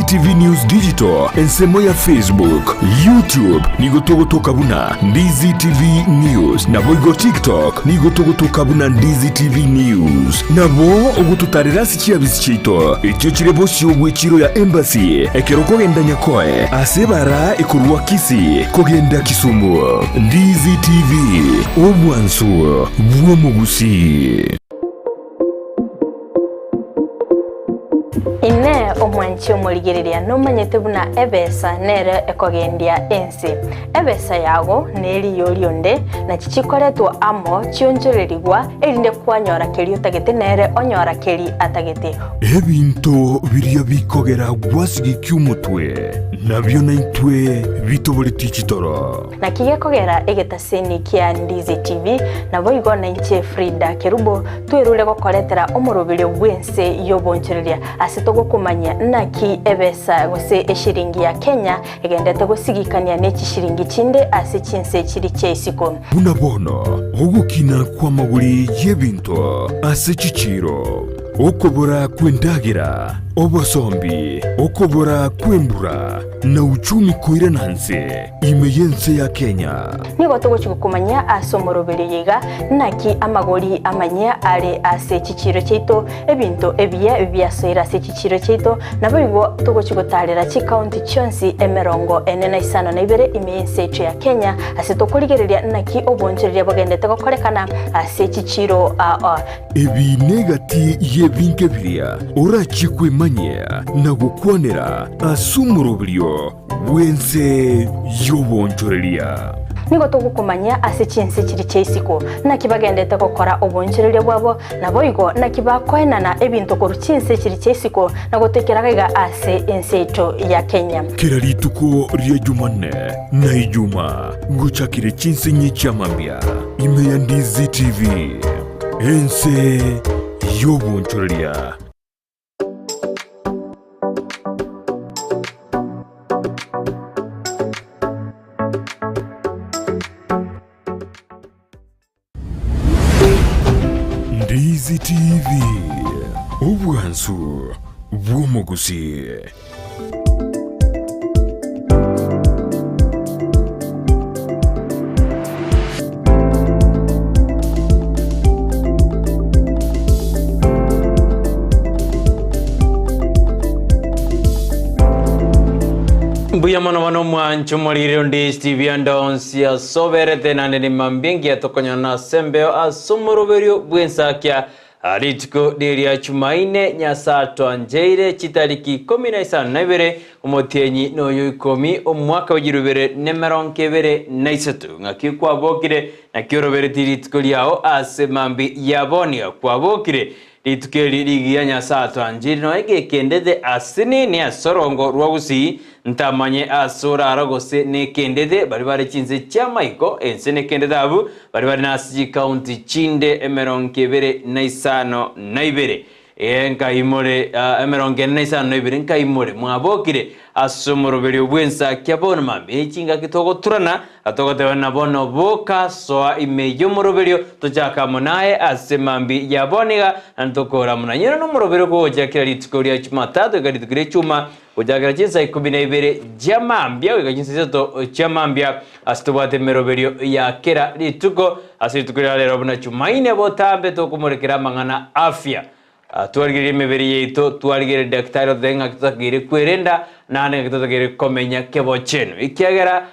Ndizi TV News Digital ensemo ya Facebook, YouTube nigotogotoka buna Ndizi TV News na boigo TikTok nigotogotoka buna Ndizi TV News nabo ogututarira sikia bisikito icyo kirebo cy'ugwikiro ya embassy ekeroko genda nyakoe asebara ikurwa Kisii kogenda Kisumu. Ndizi TV obwansu bwo Gusii. Ine omwanchi omurigereria nomanyete buna ebesa nere ekogendia ensi ebesa yago neri yorionde na chichikoretwa amo chionjorerigwa erinde kwanyora keri utagete nere onyora keri atagete ebinto biria bikogera gwasigi kyumutwe nabyo naitwe bitoboreti chitoro na kigekogera egetaseni kia Ndizi TV na boigo na inche Frida Kerubo twerure gokoretera omurubire gwense yobonchereria asitogo kumanya naki ebesa gose eshiringi ya Kenya egendete gusigikania neki shiringi chinde ase chinse chiri cheisiko bunabono ogukina kwa maguri yebinto ase chichiro okobora kwendagira obosombi okobora kwembura na uchumi koire nanse imeyense ya Kenya nigo togochikukumanya asomorobere yiga naki amagori amanya ale ase chichiro cheito ebinto ebiya byasoira ase chichiro cheito nabo igo togochikutarira chi county chonsi emerongo enena isano na ibere imeyense ya Kenya ase tokorigereria naki obonchereria bogendete gokorekana ase chichiro ebi negati yebinke biria orachikwe manya na gukwanira asumurobrio wense yobonchoreria nigo togukumanya ase chinse chiri cheisiko na kibagendete gukora obonchereria bwabo nabo igo na kibakoenana ebinto koru chinse chiri cheisiko na gutekeraga ase ensecho ya Kenya kira rituko ria Jumanne na Ijuma nguchakire chinse nyicyamambia ime ya Ndizi TV ense yobonchoreria. Ndizi TV obwansu bwo Gusii. Buya mano mwancho molire Ndizi TV andonsia soberete nane mambengi atokonyana sembeo asomoroberio bwensakia aritiko deria Jumanne nyasato anjeire chitariki 15 na ibere omotienyi no yoikomi omwaka w'irubere nemeronkebere naisatu ngakikwa bokire na kirobere tiritiko liao ase mambi yabonia kwa bokire litukeli ligia nyasato anjeire no egekendede asinini asorongo rwa Gusii ntamanye asora aragose ne kendede bari chinze chamaiko ensene kendede abu bari nasi county chinde emeronkebere naisano naibere enka imore emeronke naisano naibere enka imore mwabokire asomorobere obwensa kyabona mambe chinga kitogo turana atogotewe nabono boka soa imeyo moroberio tochaka monae asemambi yaboniga antokora munanyera no morobero ko jakira litikoria Jumatatu garitukire chuma ujagira chinsa 12 jamambia wigajinsa to jamambia astobate meroberio ya kera lituko asitukuria lero buna Jumanne botambe to kumurikira mangana afya tuarigire meberi yeito tuarigire daktari denga kitagire kwerenda nane kitagire komenya kebocheno ikiagera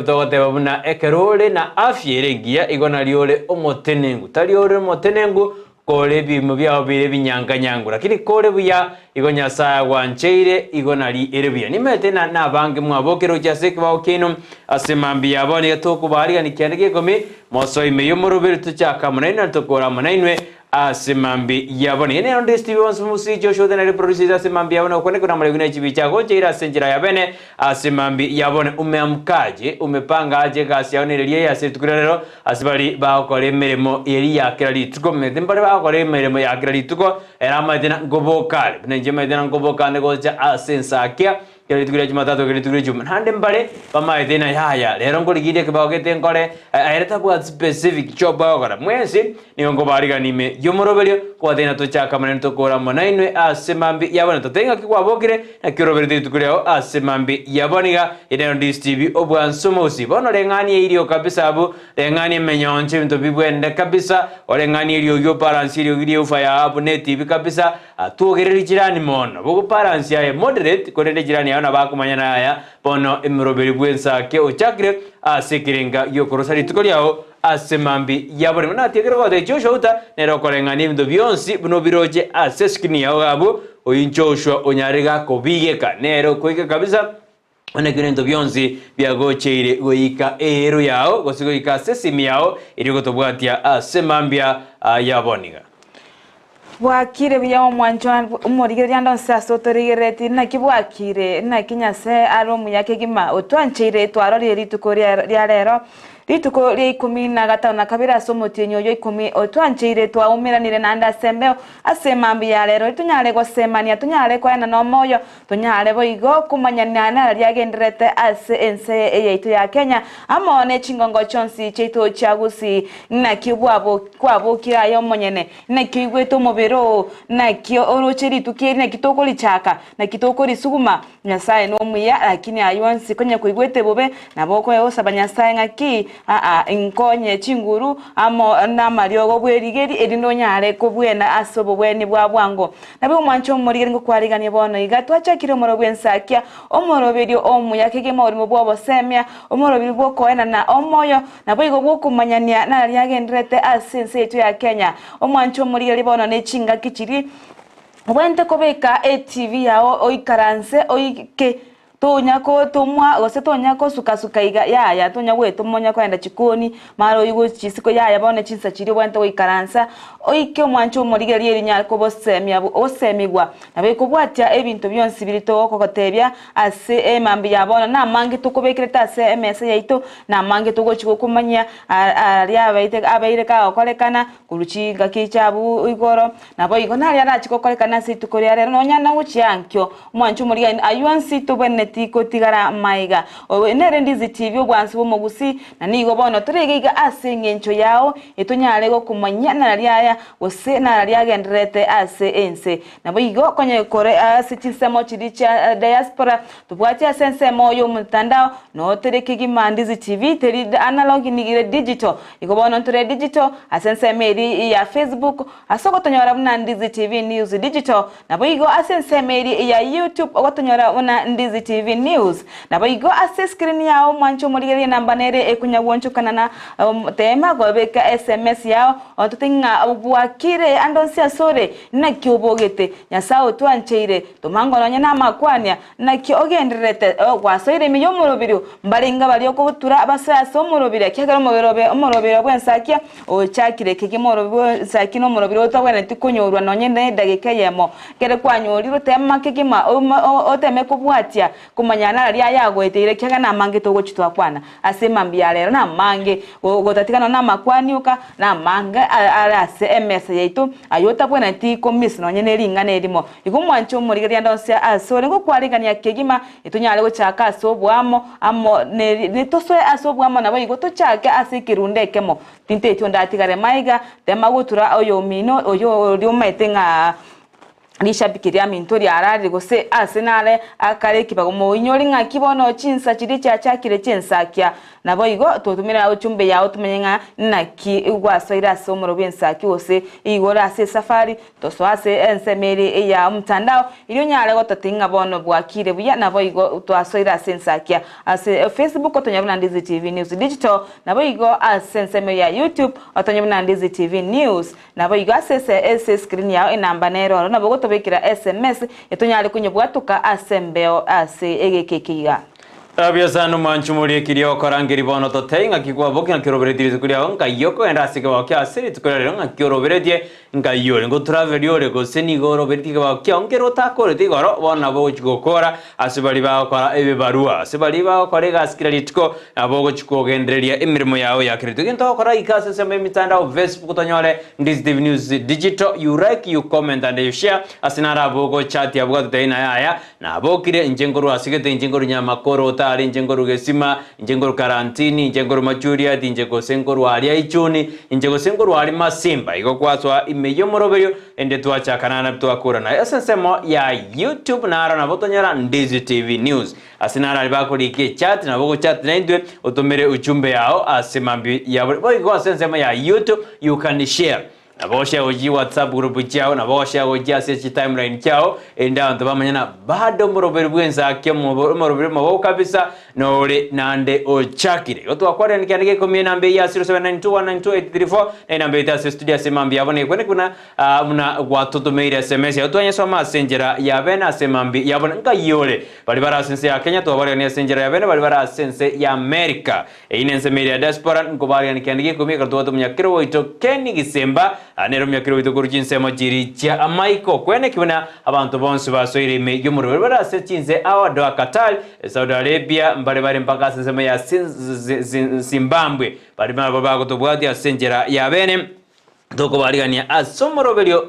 togote babuna ekerole na afya erengia igona liole omotenengu taliole omotenengu kole bimu byao bire binyanganyangu lakini kole buya igonya saa wancheire igona li erebia nimete na bange mwabokero cyaseke baokeno asemambi yabone tokubariga nikyandike komi moso imeyo morobere tuchaka munene tokora munainwe asemambi yabone ene Ndizi TV onsusi Joshua na reproducer asemambi yabone kone kuna mleguna chibicha gocheira senjira yabene asemambi yabone umeamkaje umepanga aje kasi yaonereria yasetukurero asibali bakore meremo eri yakira lituko medembare bakore meremo yakira lituko era madina ngobokale nje madina ngobokane gocha Ensakia kero ritukire Jumatatu kero ritukire Jumanne hande mbale pamaite na yaya lero ngorigide kibagete nkore aireta bwa specific job bagora mwezi niongo bariga nime yomoroberio kwa thina tuchaka manene tukora monainwe asemambi yabona tutenga kikwabokire na kiroberi ritukire asemambi yaboniga ine Ndizi TV obwansomosi bono rengani irio kabisa abu rengani menyonche bintu bibwende kabisa orengani irio yo balance irio irio fire abu ne TV kabisa atugereri jirani mono bogo balance ya moderate korende jirani yana bakumanya na aya bono imroberi bwensake ochakire asekirenga yo korosari tukoriao asemambi yabone na tegero gode joshouta nero korengani bintu byonsi buno biroje aseskini yao abu oyinchoshwa onyarega kobigeka nero koike kabisa Ona kinento byonzi byagocheire goika ero yao gosigoika sesimi yao iri gotobwatia asemambia yaboniga bwakire bya mwanjwa umurigire yando sasotorigireti na kibwakire na kinyase aromu yake gima otwanchire twarori ritukoria rya rero rituko ri 15 na kabira somotinyo yo 10 otwanchire twaumiranire na ndasembe asemambi ya rero tunyare gosemania tunyare kwa na nomoyo tunyare boigo kumanyana na ryagenderete ense yetu ya Kenya amone chingongo chonsi cheto cha Gusii na kibwabo kwabo kirayo monyene na kigweto mobero na kio orocheri tukiri na kitokoli chaka na kitokoli suguma nyasaye no muya lakini ayonsi kwenye kuigwete bobe na boko yosa banyasaye ngaki inkonye chinguru amo na mariogo bwerigeri edindo nyare kubwena asobo bweni bwa bwango nabe umwancho murigeri ngo kwariganye bono igatwacha kire moro bwensakia omoroberio omuya kegema ori mo bwo semya omoroberio bwo koena na omoyo nabo igo bwo kumanyania na ryagendrete asense yetu ya Kenya omwancho murigeri bono ne chinga kichiri wente kobeka TV yao oikaranse oike tonyako tomwa gose tonyako sukasuka iga yaya tonyagwe tomonya kwenda chikoni maro igo chisiko yaya bone chinsa chiri wente oikaransa oike mwancho murigeri erinya ko bosemya osemigwa nabe kubwatia ebintu byonsi birito okokotebya ase emambi yabona na mangi tukobekire tase MS yaito na mangi tugochiko kumanya ari abaire ka okolekana kuruchinga kichabu igoro nabo igo nari arachiko kolekana situkoria rero nonyana guchiankyo mwancho murigeri ayuansi tobene tiko tigara maiga nere Ndizi TV obwansi bomo Gusii na nigo bono turegiga ase ngencho yao etunyare go kumanyana ryaya ose na ryagendrete ase ense nabo igo konye kore ase chisemo chiricha diaspora tubwatia sense moyo mtandao no terekigi Ndizi TV teri analog nigire digital igo bono ture digital asense meri ya Facebook asoko tonyora buna Ndizi TV news digital nabo igo asense meri ya YouTube ogotonyora buna Ndizi TV news nabo igo ase screen yao mwancho murigeri namba nere ekunyabwoncho kanana tema gobeka SMS yao otutinga bwakire andonsi asore na kiobogete nyasao twancheire tumango nonya na makwanya na kiogenderete gwasoire miyomorobirio mbaringa bali okutura abasa somorobire kyagara omorobiro bwensakia ochakire kigimorobiro sakino morobiro twabene tikonyorwa nonya ne dagika yemo kere kwanyoriro tema kigima oteme kubwatia kumanyana ari ayagweteire kyaga na mange togochitwa kwana asemambi ya rero na mange gotatikana na makwaniuka na mange arase MS yaitu ayota bwana ti komis no nyene ringana erimo igumwancho murigeri ndonse asore ngo kwarigania kegima itunyale gochaka asobwamo amo ne tosoe asobwamo nabo igoto chake asikirundekemo tinte tyo ndatigare maiga temagutura oyo mino oyo ryometenga lishabikiria mintori arari gose asenale akare kibago mo inyori nga kibono chinsa chiri chakire chensakia nabo igo totumira uchumbe yao tumenyenga naki igwasoira somoro bensaki ose igora ase safari toswase ensemeri ya mtandao iliyo nyale gotatinga bono bwakire buya nabo igo twasoira sensakia ase Facebook otonyabuna Ndizi TV news digital nabo igo asensemeri ya YouTube otonyabuna Ndizi TV news nabo igo ase screen yao inamba nero nabo go tobekira SMS etunyale kunyobwatuka asembeo ase egekekiga Abia sana manchumuri kirio korangiri bono to tenga kikwa boki na kiroberetie tukuria nga yoko enda sike wa kya siri tukuria nga kiroberetie nga yore ngo travel yore go seni go roberetie wa kya ngero takore tigoro bona bo chikokora asibali ba kora ebe barua asibali ba kore gaskira litiko abo chiko genderia emirimo yao ya kirito kinto kora ikase sema mitandao Facebook tonyole Ndizi TV News Digital you like you comment and you share asinara abo chat ya bwa tena yaya na abo kire njengoro asigete njengoro Nyamakoro ari njengoro gesima njengoro karantini njengoro machuria njengoro senkoro ari aichuni njengoro senkoro ari masimba iko kwaswa imeyo morobeyo ende tuacha kanana tuakura na esensemo ya YouTube na ara na botonyara Ndizi TV News asinara libakuri ke chat na boko chat na indwe otomere ujumbe yao asemambi ya boiko sensemo ya YouTube you can share na bosha oji WhatsApp group chao na bosha oji asesi timeline chao enda ndo bamanyana bado moroberi bwensakia moroberi mabo kabisa nore nande ochakire oto akware nikiandike komie nambe ya 0792192834 na nambe ya studio semambi yabone kwene kuna muna watoto meira SMS oto anyeso messenger ya bena semambi yabone nka yole bali bara sense ya Kenya to bali ni messenger ya bena bali bara sense ya America inense media diaspora ngo bali nikiandike komie karto to munyakiro oito Kenny Gisemba anero myakiro bitoguru nsemo jiri cha amaiko kwene kibona abantu bonse basoire me yumuru bara sechinze awado akatal Saudi Arabia mbale bare mpaka sema ya Zimbabwe bali baba kutobwati asenjera ya bene doko baligania asomoroberio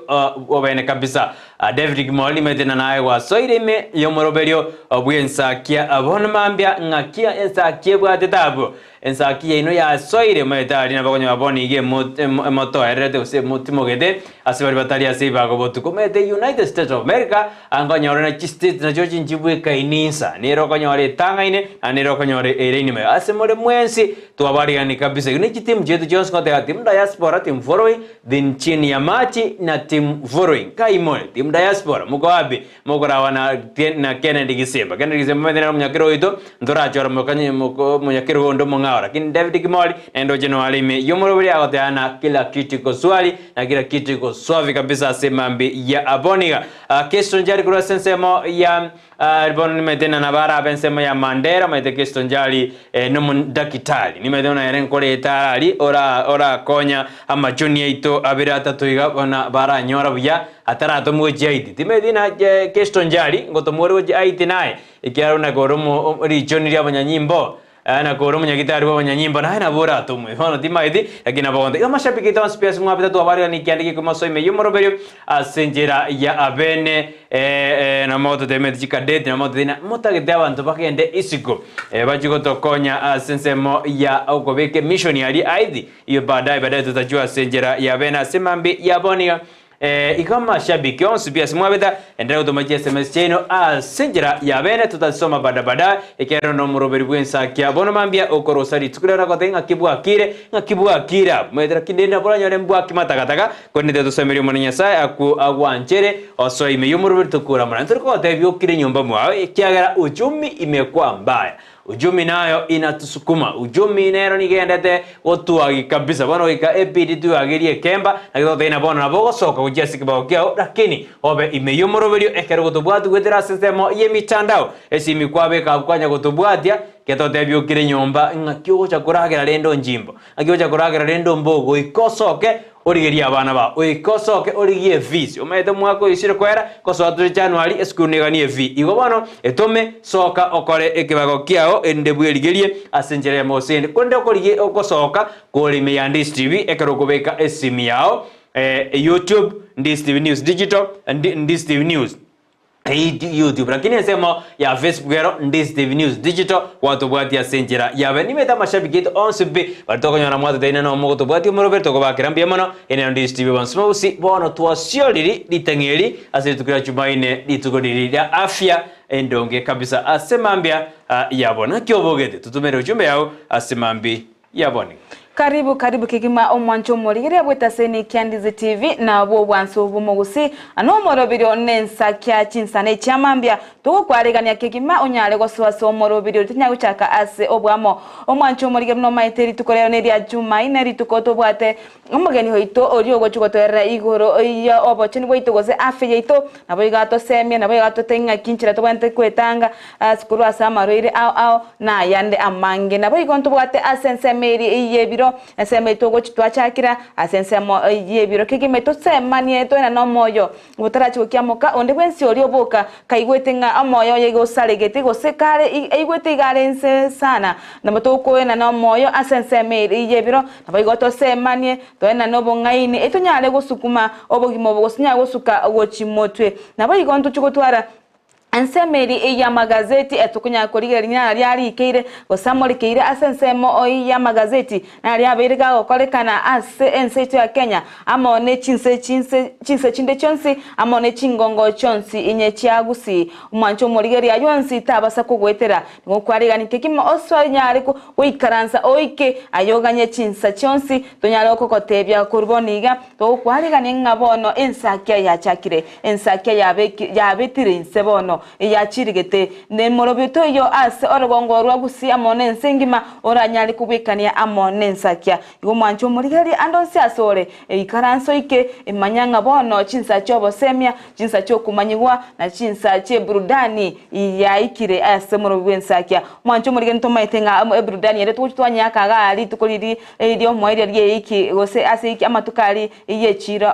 obene kabisa David Gimoli medena naye wa soireme yomoroberio obwensakia abona mambia ngakia ensakia bwatetabu ensakia ino ya soire medali na bagonyo aboni ige moto erede use mutimogede asibari batalia siba go botuko mede United States of America angonyo na state na Georgia njibwe kainisa nero konyore tangaine anero konyore ereinime asemore mwensi tuabariani kabisa ino timu jetu Jones kote timu diaspora timu following din chini ya machi na timu following kaimone timu diaspora muko wapi muko rawana na Kennedy Gisemba medena mnyakiro ito ndora chora mukanye muko mnyakiro ndo mongao lakini David Gimoli endo Januari me yomorobiri agoteana kila kitu ko swali na kila kitu ko swavi kabisa semambi ya aboniga kesho njari kura sensemo ya Albon medena nabara bensemo ya Mandera mede kesho njari no dakitali ni medena yaren kore itarali ora konya ama junior ito abirata tuiga bona bara nyora buya atarato mweji aiti timedina kesho njari ngotomore weji aiti naye ikiaro na goromo region ya banyanyimbo ana koro munyagitari wa banyanyimbo na hana bora tumwe hono timaidi lakini abonde kama shabiki tawa space mwapita tu habari ni kiandike kama so ime yomoroberio asenjera ya abene na moto de medika date na moto dina motagete abantu bakende isiko bajiko tokonya asensemo ya okobeke mission yali aidi iyo baadaye tutajua asenjera ya abene asemambi ya bonia ikama shabiki onsu pia simwabeta endelea kutumatia SMS cheno asenjera ya bene tutasoma bada ikero no muroberi bwensakia bono mambia okorosari tukulera kotenga kibwa kira mwedra kindenda bola nyore mbwa kimatakataka kone teto semeri monya sai agwanchere oso ime yumuroberi tukura mwana turiko tebyo kire nyumba mwawe kiagara ujumi imekuwa mbaya ujumi nayo inatusukuma ujumi nero nigendete otuagi kabisa bono wika epidi tu agirie kemba na kito tena bono na bogo soka ujesi kibao kiao lakini obe imeyomoroberio ekero kutubwatu kwetera sistemo ye mitandao esi mikwabe kakwanya kutubwatia keto tebyo kire nyomba ngakyo cha kuragera rendo njimbo ngakyo cha kuragera rendo mbogo ikosoke origeria abana ba oikosoke origie fees umete mwako isire kwera koso atu January eskuneganie fee igo bono etome soka okore ekibago kiao endebwerigerie asenjere mosende konde okorigie okosoka kolime ya Ndizi TV ekero kubeka esimi yao YouTube Ndizi TV News Digital Ndizi TV News YouTube lakini nsemo ya Facebook yero Ndizi TV News Digital watu bwati ya senjera yawe nimeta mashabiki yetu onsibi batoko nyona mwatu taina no mogo tubwati morobe toko bakirambia mono ene Ndizi TV bansimo usi bono tuwasioliri litengeri asiri tukira Jumanne litugodiri ya afya endonge kabisa asemambia yabona kiobogete tutumere ujumbe yao asemambi yaboni Karibu kigima omwancho morigere bwetaseni Ndizi TV na bo bwanso bumugusi ano morobiro Ensakia chinsane chamambia to kwaregania kigima onyale goswaso morobiro tinya guchaka ase obwamo omwancho morigere no maiteri tukoreo ne dia Jumanne ritukoto bwate umugeni hoito orio gochugotera igoro ya obochini bwito gose afe yeito nabo igato semia nabo igato tenga kinchira to bwante kwetanga skuru asama roire au na yande amange nabo igonto bwate asense meri yebiro nseme togo chitwachakira asensemo yebiro kigime semanie to na no moyo butarachi ukiamoka onde bwensi orio boka kaigwetenga amoyo yego salegete go sekare igwete garense sana namatoko na no moyo asenseme yebiro nabo igoto semanie to na no bongaini etonyale gusukuma obogimo bogosunya gosuka gochimotwe nabo igonto chugotwara ansemeri eya magazeti etukunya korigeri nya ryari ikeire gosamori keire asensemo oya magazeti na ryabirga gokorekana ase enseto ya Kenya amone chinse chinde chonsi amone chingongo chonsi inye chia Gusii umwancho morigeri ayonsi tabasa kugwetera ngokwarigani kekimo oso nyari ko wikaransa oike ayoganye chinsa chonsi tonyalo kokotebya kurboniga to kwarigani ngabono Ensakia ya chakire Ensakia yabetire insebono yachirigete ne morobito yo ase orogongo rwa Gusii amone nsengima oranyali kubikania amone Ensakia igo mwancho morigeri andonsi asore ikaranso ike imanyanga bono chinsa chobo semia chinsa chokumanyigwa na chinsa che burudani yaikire ase morobi Ensakia mwancho morigeri tomaitenga burudani yere twanya kaga ali tukoliri edio moire rye iki gose ase iki amatukali yechiro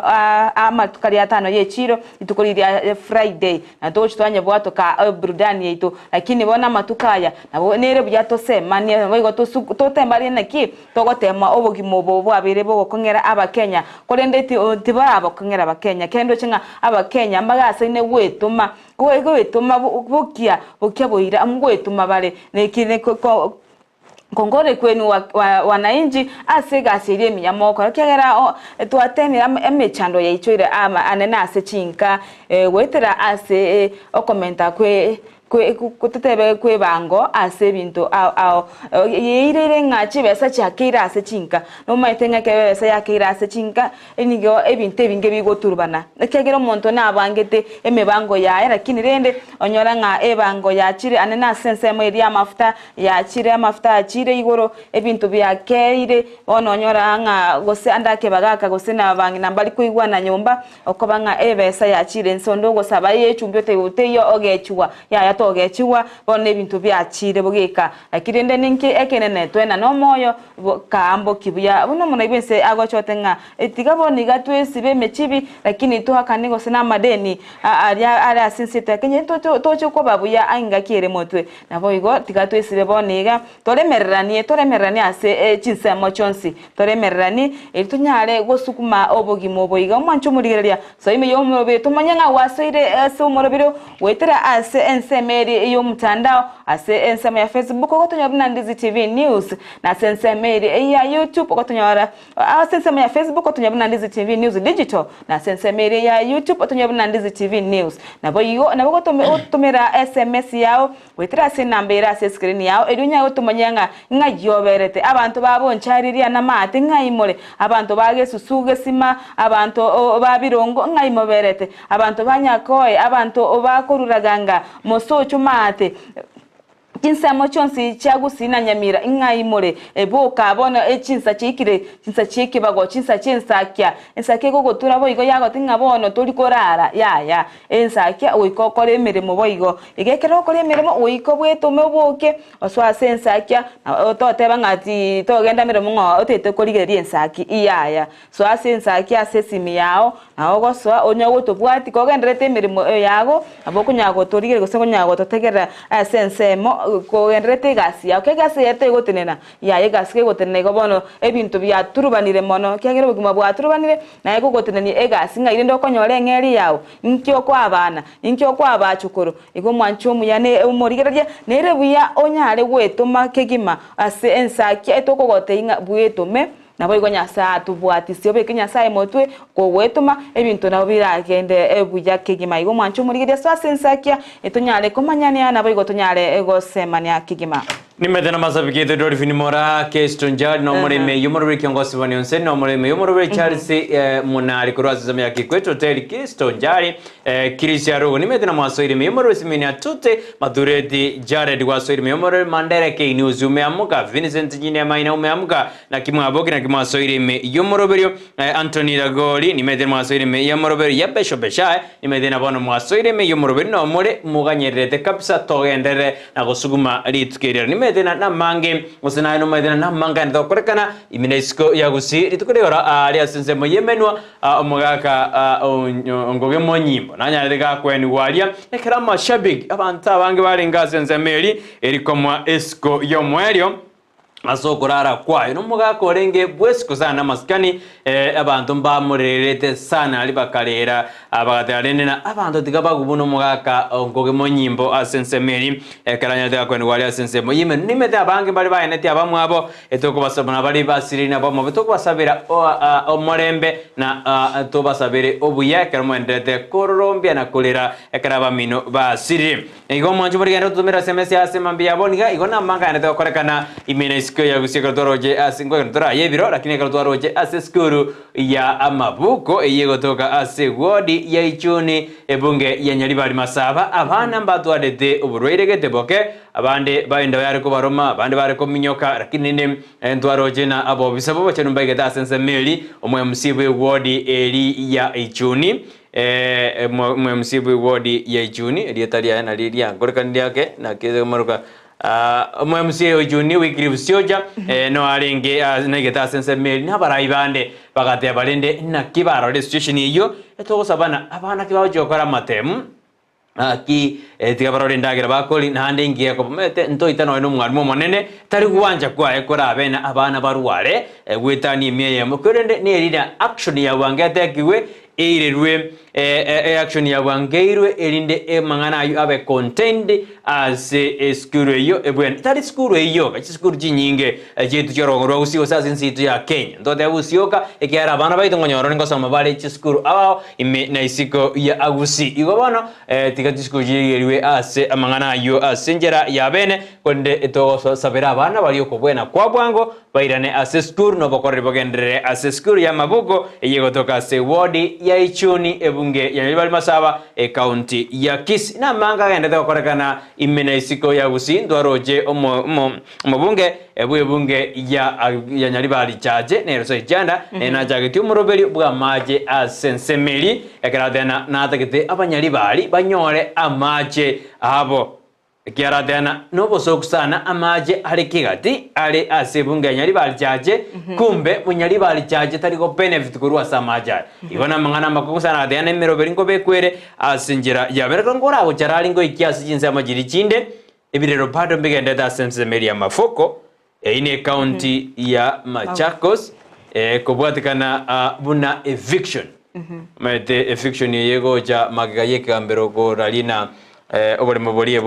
amatukali atano yechiro itukoliri Friday na twanya bwato ka burudani yetu lakini bona matukaya nabo nere byato semania boigo to tembari naki togotema obogimo bobo abire bogo kongera abakenya kolende tibara abakongera abakenya kendo chinga abakenya mbagase ne wetuma wetuma bukia boira amwetuma bare nekine kongore kwenu wanainji asegasirie minyamoko kegera twatenira emechando yaichwire ama anena ase chinka wetera ase okomenta kututebe kwe bango ase bintu au yeire ngachi besa chakira ase chinka no maitenga ke besa yakira ase chinka enigo ebinte binge bigoturbana kegero monto na abangete emebango ya lakini rende onyora nga ebango ya chire anena sense mweri amafuta ya chire amafuta achire igoro ebintu byakeire ononyora nga gose andake bagaka gose na bangi nambali kuigwa na nyumba okobanga ebesa ya chire nsondo gosaba yechumbyote uteyo ogechwa ya togechiwa bone ebintu byachire bugika akirende ninki ekenene twena no moyo kaambo kibuya buno muna ibense agochotenga etigaboni gatwesibe mechibi lakini tuhakanigo sina madeni ari sinsita kenye tocho ko babuya angakire motwe naboigo tigatwesibe boniga toremerrani ase chinsemo chonsi toremerrani etunyare gosukuma obogimo boiga mwancho murigeria so ime yo murobe tumanyanga wasoire ase umurobiro wetera ase enseme iyo mtandao ase ensema ya Facebook okotonyora Ndizi TV News na sensemeri ya YouTube okotonyora ensema ya Facebook okotonyora Ndizi TV News Digital na sensemeri ya YouTube okotonyora Ndizi TV News nabo gotomera SMS yao wetira se nambera ase screen yao edunya otomanyanga ngayoberete abantu babonchariria na mate ngayimore abantu bagesusuge sima abantu babirongo ngayimoberete abantu banyakoye abantu bakoruraganga mosocho mate kinsemo chonsi cha Gusii na Nyamira ingayimore eboka bona echinsa chiki bago chinsa Ensakia Ensakia gogo turaboigo yago tingabono turikorara ya Ensakia oiko kore mirimo boigo igekero kore mirimo oiko bwetume boke oswa Ensakia ototeba ngati togenda mirimo ngo otete korigeri Ensakia ya so ase Ensakia asesimi yao na ogoswa onyogo tobwati kogenderete mirimo yago abokunyago torigere gosengo nyago totegera asensemo kogenderete gasi ya kegasi yete gotenena ya yegasi gotenena gobono ebintu bya turubanire mono kegero buguma bwa turubanire na yego goteneni egasi ngaire ndo konyore ngeri yawo inkyo kwa abana inkyo kwa abachukuru igo mwancho muyane umurigereje nere buya onyare gwetuma kegima ase Ensakia etoko goteinga bwetume nabo igo nyasa tubwatisi obe Nyasaye motwe ko wetuma ebintu nabo biragende ebuya kigima igo mwancho murigereje so Ensakia etonyale komanyane nabo igo tonyale ego semania kigima Nimethena masabiki dori finimora Kesto Njari no mureme yumurwe kiongozi wa Nionse no mureme yumurwe Charles munari kurwaza zamya kikwetu hotel Kesto Njari Kisii arugo nimethena mwasoire me yumurwe simini atute maduredi Jared wasoire me yumurwe Mandere ke news umeamuka Vincent Jine maina umeamuka na kimwaboki na kimwasoire me yumurwe Anthony Ragoli nimethena mwasoire me yumurwe yabesho beshae nimethena bono mwasoire me yumurwe no mure muganyerete kabisa togendere na gusuguma ritukirira nimethena na mange musina no methena na manga ndo korekana iminesko ya Gusii ritukurira ari asense moyemenwa omugaka ngoge monyimbo nanyarega kweni walia ekera mashabiki abantu abange bali ngasense meri erikomwa esko yomwerio asokorara kwayo nomugaka orenge bwesiko sana maskani abantu mbamurerete sana ali bakarera abagatarene na abantu tigabagubuno mugaka ngoge monyimbo asense meri ekaranya de kweni wali asense moyime nimete abange bali bayenete abamwabo etoko basabana bali basirina bamo betoko basabira omorembe na to basabire obuya kermo endete kororombia na kolera ekaraba mino basiri igo manju bari gano tumira SMS asemambia boniga igo na manga ene to korekana imene ya Gusii kalotoroje asingo kalotara yebiro lakini kalotoroje aseskuru ya amabuko yego toka asegodi ya ichuni ebunge ya Nyaribari masaba abana mbatwadete uburwirege teboke abande baenda yari ko baroma abande bari ko minyoka lakini ne ntwaroje na abo bisabo bachenumba igeta sense meli omwe msibwe wodi eri ya ichuni mwe msibwe wodi ya ichuni elietalia na lilia ngoreka yake na keze maruka mwe msibwe ichuni wikiri sioja no arenge negeta sense meli na baraibande bagate balende na kibaro de situation iyo etoko sabana abana kibaho jokora matemu ki tigabarore ndagira bakoli nande ngiye ko mete ntoita no mwarimu monene tari kuwanja kwa ekora abena abana baruare gwetani miye mukorende ne rida action ya wangate kiwe eirerwe action ya wangeirwe erinde mangana ayu abe contained as skuru yo ebwen tari skuru yo kachi skuru jinyinge jetu chorongoro usio sasa nsitu ya Kenya ndote usioka ekiara bana baito ngonyoro ngo sama bale chskuru awo ime na isiko ya Gusii igo bano tikati skuru jiriwe ase mangana ayu asenjera ya bene konde eto sabera bana bali okobwena kwa bwango bairane ase skuru no bokorre bogendere ase skuru ya mabugo yego toka se wodi ya ichuni ebunge ya Nyaribari masaba county ya Kisii na manga gende korekana imena isiko ya Gusii ndwaroje omubunge ebunge ya Nyaribari chaje neroso ijanda na jagiti umuroberi bwa maje asensemeli ekradena na atagite abanyaribari banyore amaje abo kiaradena nobo sokusana amaje ari kigati ari asebunga Nyaribari chaje kumbe munyaribari chaje tariko benefit kurwa samaje ibona mangana makusana adena emeroberi ngo bekwere asinjira yabereka ngora abo charali ngo ikiasi jinse amajiri chinde ebirero pado mbigende da sense media mafoko ine county ya Machakos kubwatikana buna eviction mete eviction yego ja magaye kambero go ralina obole moboli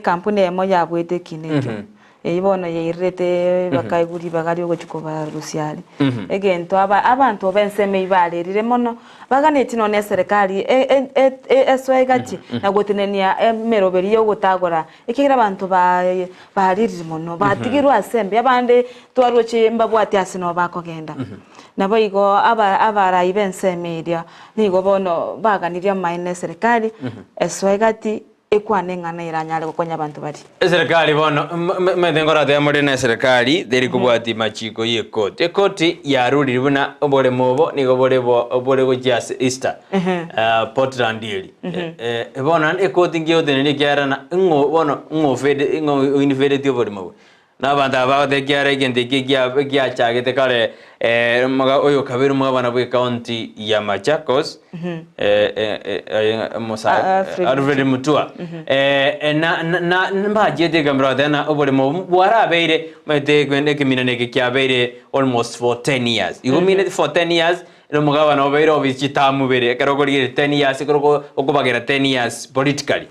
kampuni emo yabwete kineto ibona yirete bakayiguri bagari yo chikoba rusiali egento abantu benseme ibalerire mono baganeti none serikali eswegati nagotenenia emeroberi yo gutagora ikigira abantu bariri mono batigirwa asembe abande twaroche mbabwati asino bakogenda nabo igo abara ibenseme idia nigo bono baganiria maine serikali eswegati ekwanengana iranyale kokonya abantu bari serikali bono medengora de amore na serikali deri kubwati machiko ye koti ya ruli buna obole mobo nigo obole go just Easter Portland deal bono ekoti ngio de ni kyara na ngo fede ngo university obole mobo na banda ba de kyara gende kya chagete kale maga oyo kabiru mwana bwe county ya Machakos mosa arveli mutua na mbaje de gambra dana obole mo bwara beire mete kwende kiminane kyabeire almost for 10 years you mean for 10 years no mugaba no beire obichitamu bere karogorire 10 years karoko okubagera 10 years politically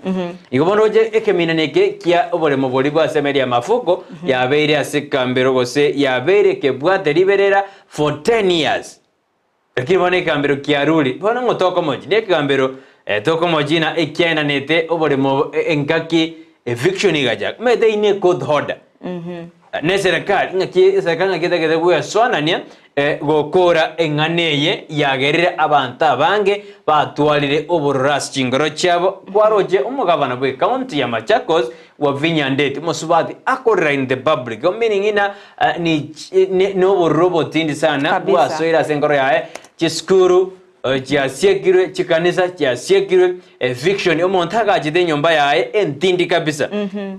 igobonoje ekeminane kya obole mo boli bwa semeria mafuko ya beire asikambero gose ya beire kebwate liberera for 10 years. Kibone kambero kiaruli. Bona ngotoko moji. Ne kambero toko mojina ikiana nete obore mo engaki eviction igajak mete ine code order ne serikali ngaki serikali ngakita buya swanania gokora enganeye yagerire abantu abange batwalire oborras chingoro cyabo kwaroje umugabana bwe county ya Machakos wa Vinyandeti musubati akorera in the public meaning ina no robot indi sana wasoira sengoro yae chiskuru chiasiekirwe chikanisa chiasiekirwe eviction omontaga jide nyomba yae entindi kabisa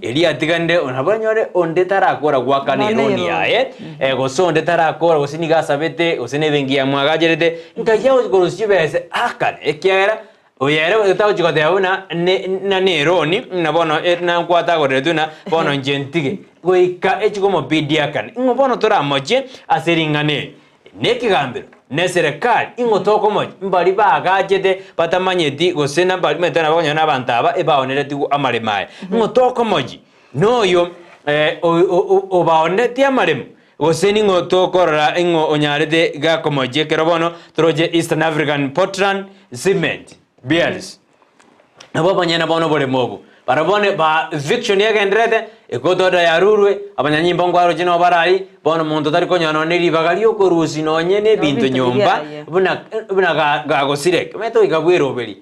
eli atigande onabanyore onde tarakora gwakane roni yae goso onde tarakora gosiniga sabete gosine bengia mwagajerete ngajya gorosibese akane ekiera oyere wetao chikote yauna na neroni nabono na kwata goretuna bono njentige goika echikomo bidiakan ngobono tora moje aseringane nekigambiro ne serikali ingotoko moje mbali bagajede batamanyeti gosena bali metana bakonyana abantaba ebaonere tigu amaremaye ngotoko moje noyo obaonete amaremo goseni ngotokorora ingo onyarete gakomoje kerobono troje Eastern African Portland Cement Bears nabo banyana bono bole mobu barabone ba fiction yagendrete ekododa yarurwe abanyanyimba ngwaro jino barali bono muntu tari konyono neri bagali okorusi nonyene bintu nyomba buna gagosirek meto ikabwero beli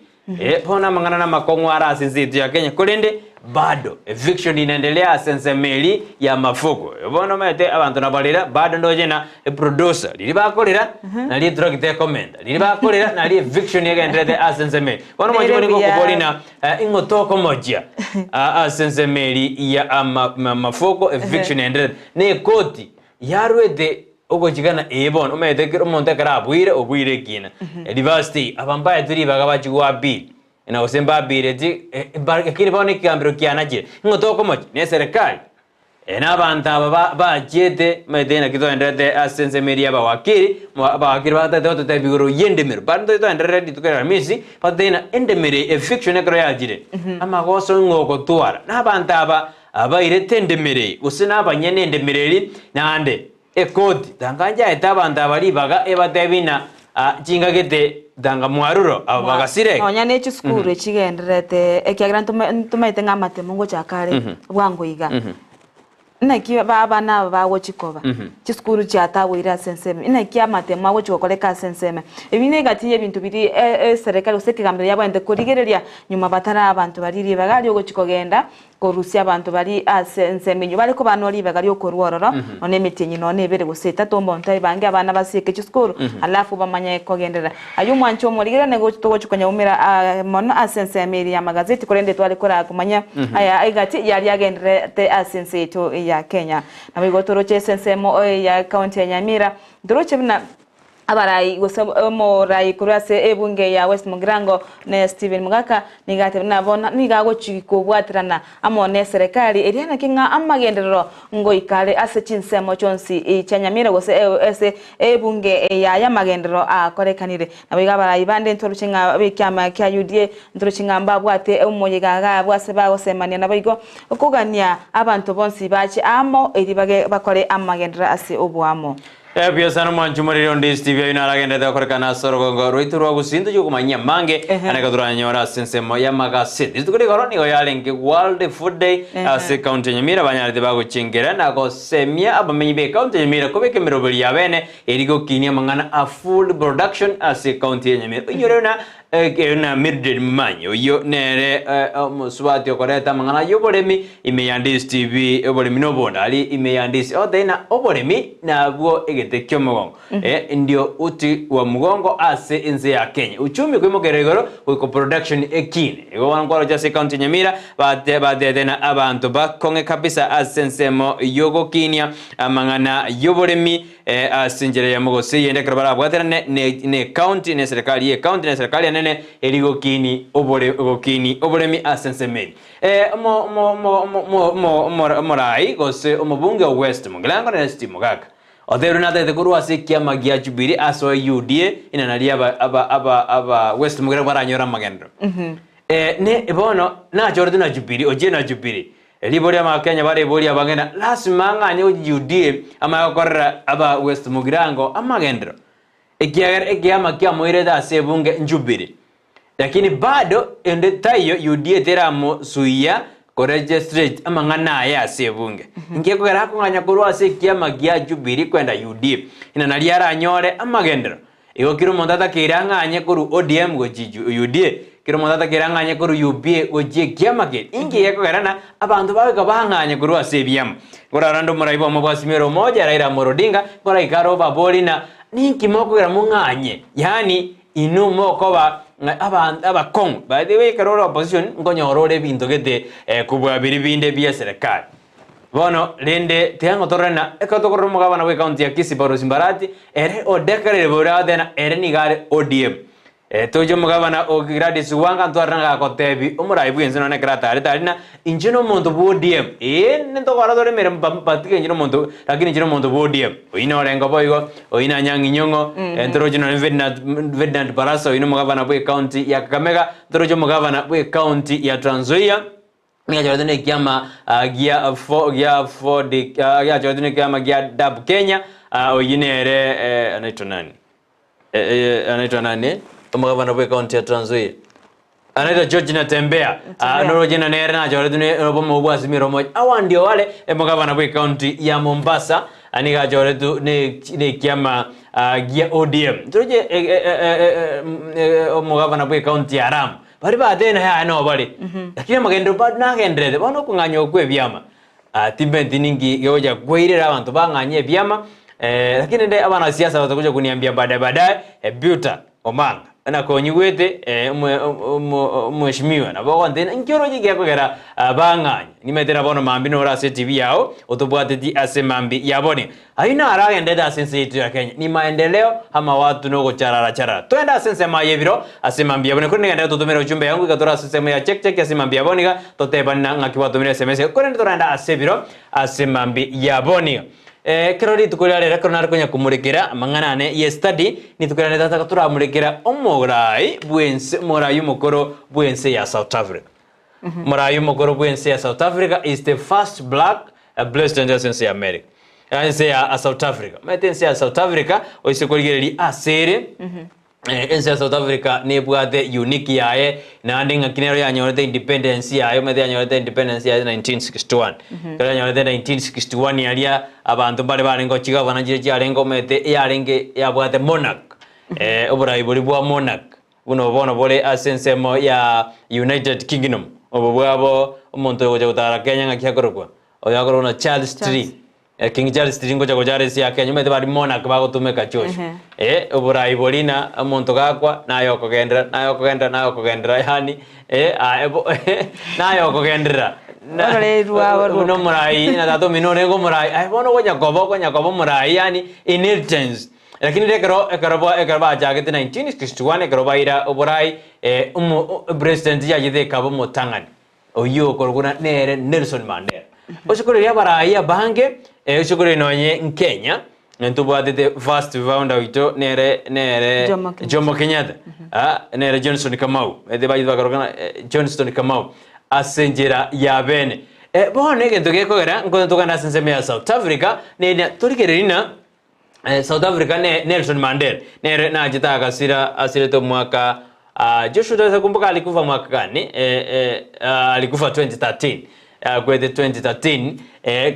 bona mangana na makongwa arasi nzitu ya Kenya kolende bado eviction inaendelea sensemeli ya mafuko bono mete abantu nabalira bado ndojena producer lili bakolera na li drug te comment lili bakolera na li eviction yagendrete asensemeli bono mojimo ningo kubolina ingotoko moja asensemeli ya mafuko eviction yagendrete ne koti yarwede ogojigana ebon umete umuntu karabwire obwire kina university abambaye turi bagabaji wa bill ina osemba bireti kiri bone kambiro kianaje ngotoko moja ne serikali ena banta bajete medena kito endete asense media bawakiri bata doto tabigoro yendemir bando to endere ditukera misi patena endemire efiction ekro yajire amagoso ngoko tuara na banta abaire tendemire usina abanyene endemireri nande ekodi tanganja etabanda bali baga ebatebina chingagete danga mwaruro abagasire onyane chiskuru echigenderete ekyagira tumaite ngamate mungo chakare bwangoiga naki bana bawo chikoba chiskuru cyatawira senseme inaki amatemo awo chikokoleka senseme ebine gati ebintu biri serikali usekigambira yabande korigereria nyuma batara abantu bariri bagali ogo chikogenda korusia abantu bari senseme nyubale ko banoli bagali okorwororo one metenyi none bere guseta tombo ntai bange abana basike chiskuru alafu bamanya kogendera ayo mwancho morigera nego togo chikonya umira mono asenseme ya magazeti korende twale kora kumanya aya igati yari agendere te asense to ya Kenya na bigotoroche sensemo ya county ya Nyamira doroche bina abarai gosemo rai kurase ebunge ya West Mugirango ne Steven Mugaka nigate na bona nigago chiko bwatirana amone serikali eriana kinga amagendero ngo ikale ase chinsemo chonsi cha Nyamira gose ese ebunge ya magendero akorekanire na bigabarai bande ntoruchinga bikyama kya UDA ntoruchinga mbabwate umoyigaga bwase bagosemania na bigo okugania abantu bonsi bachi amo eribage bakore amagendero ase obwamo Biasana manchumari on this TV inara gende da korkana sorgo roiturwa gusindu jukumanya mange anaka duranyora sensemo ya magasit isukuri koroni go yalenke World Food Day ase county Nyamira banyare de bago chingera na go semia abamenyibe county Nyamira kobeke mirobeli yabene erigo kinia mangana a full production ase county Nyamira yorena na mirded manyo yo nere muswati okoreta mangana yoboremi imeyandis TV oboremi no bonda ali imeyandis odena oboremi na bwo egete mugongo ndio uti wa mugongo ase inze ya Kenya uchumi kwa mogeregoro ko production ekine ego wangwaro jase county Nyamira bade dena abantu bakonge kabisa asensemo yogo kinia mangana yoboremi asinjere ya mugosi yende krabara bwatera ne county ne serikali ye county ne serikali nene erigo kini oboremi asensemeni morai gose omubunge West Mugirango ne Steve Mugaka oderu nate de kurwa sikia magia jubiri aso UDA inanalia aba West Mugirango baranyora magendo ne ebono na jordu na jubiri oje na jubiri libori ama Kenya bare bori abagenda lasima ngane UDA ama korra aba West Mugirango amagendo ekiama kia moire da sebunge njubiri lakini bado ende tayo UDA teramo suya ko registrate amangana ya sebunge ngeko gara ko nganya kurwa se kiama gya Jubilee kwenda UDA ina naliara nyore amagendero igo kiro mondata kiranganye kuru ODM go jiju UDA kiro mondata kiranganye kuru UBA go je kiama ke inge yeko garana abantu bawe kabanganye kurwa se biam gorarando muraibo mabwasimero moja Raila Morodinga gora ikaro babolina ninki moko gara munganye yani inu moko ba abakong by the way karora opposition ngonyorore bintu gete kubwa biribinde bya serikali bono lende tiango torena ekatokoro mugabana we county ya Kisii baro simbarati ere odekarere boradena ere nigare ODM tojo mugabana ogiradi suwanga ntwaranga kotebi umurai bwenze none krata aritarina injino muntu bu ODM nento kwaradore mere mpatike injino muntu lakini injino muntu bu ODM oina orengo boigo oina nyangi nyongo entorojo no Ferdinand Barasa oina mugabana bwe county ya Kakamega torojo mugabana bwe county ya Trans Nzoia Nia Jordan kiama gia Jordan kiama gia Dab Kenya oyinere anaitwa nani Mugabana bwe county ya Trans Nzoia anaitwa George Natembea noro jina nere na Jordan robo mubwasi miromo awa ndio wale mugabana bwe county ya Mombasa aniga Jordan ne kiama gia ODM tuje mugabana bwe county ya Ram bari badena ya no bari lakini magendo bad na gendrede bono kunganyo kwe byama timbenti ningi yoja kwirira abantu banganye byama lakini nde abana siasa batakuja kuniambia baadaye Buta Omanga na konyugwete mheshimiwa na bako ndena nkoroji gyakogera banganye nimetera bono mambi no rase TV yao utubwate di asemambi yaboni haina araga ndeda sense yetu ya Kenya ni maendeleo ama watu no charara twenda sense mayebiro asemambi yaboni kone ngenda tutumira ujumbe yangu ikatora sense ya check asemambi yaboni ga totebana ngakiwatumira SMS kone ndoranda asebiro asemambi yaboni kirori tukurarera konar konya kumurikira manganane yesterday nitukurane tata turamurikira omorai bwense morayu mukoro bwense ya South Africa morayu mukoro bwense ya South Africa is the first black president since America say ya South Africa metense ya South Africa oisekorigeri asere ense South Africa ne bwate unique yae na ndinga kinero ya nyorete independence yae mede ya nyorete independence ya 1961 kala nyorete 1961 yalia abantu bale barengo chiga banajire cyarengo mete yarenge ya bwate monarch oburai buri bwa monarch buno bono bole asensemo ya United Kingdom obubwabo umuntu yoje gutara Kenya ngakiakorokwa oyakorona Charles III King Charles III ngoja kujare si yake nyuma bari monarch bagotumeka chosho oburai bolina umuntu gakwa nayo kogendera yani nayo kogendera no murai na tato minore go murai ai bono gonya kobo murai yani inheritance lakini ekaraba jagete 1961 ekaraba ira oburai president ya jide kabo motangani oyo koruguna nere Nelson Mandela oshukuri ya barai ya bange oshukuri nonye Kenya ntubwate the first founder wito nere Jomo Kenyatta nere Johnson Kamau bayi bakarogana Johnson Kamau asenjera ya bene bone gento gekogera ngoto tokana senseme ya South Africa ne turikerina South Africa ne Nelson Mandela nere na jitaka asira to mwaka Joshua kumbuka alikufa mwaka gani alikufa 2013 kwete 2013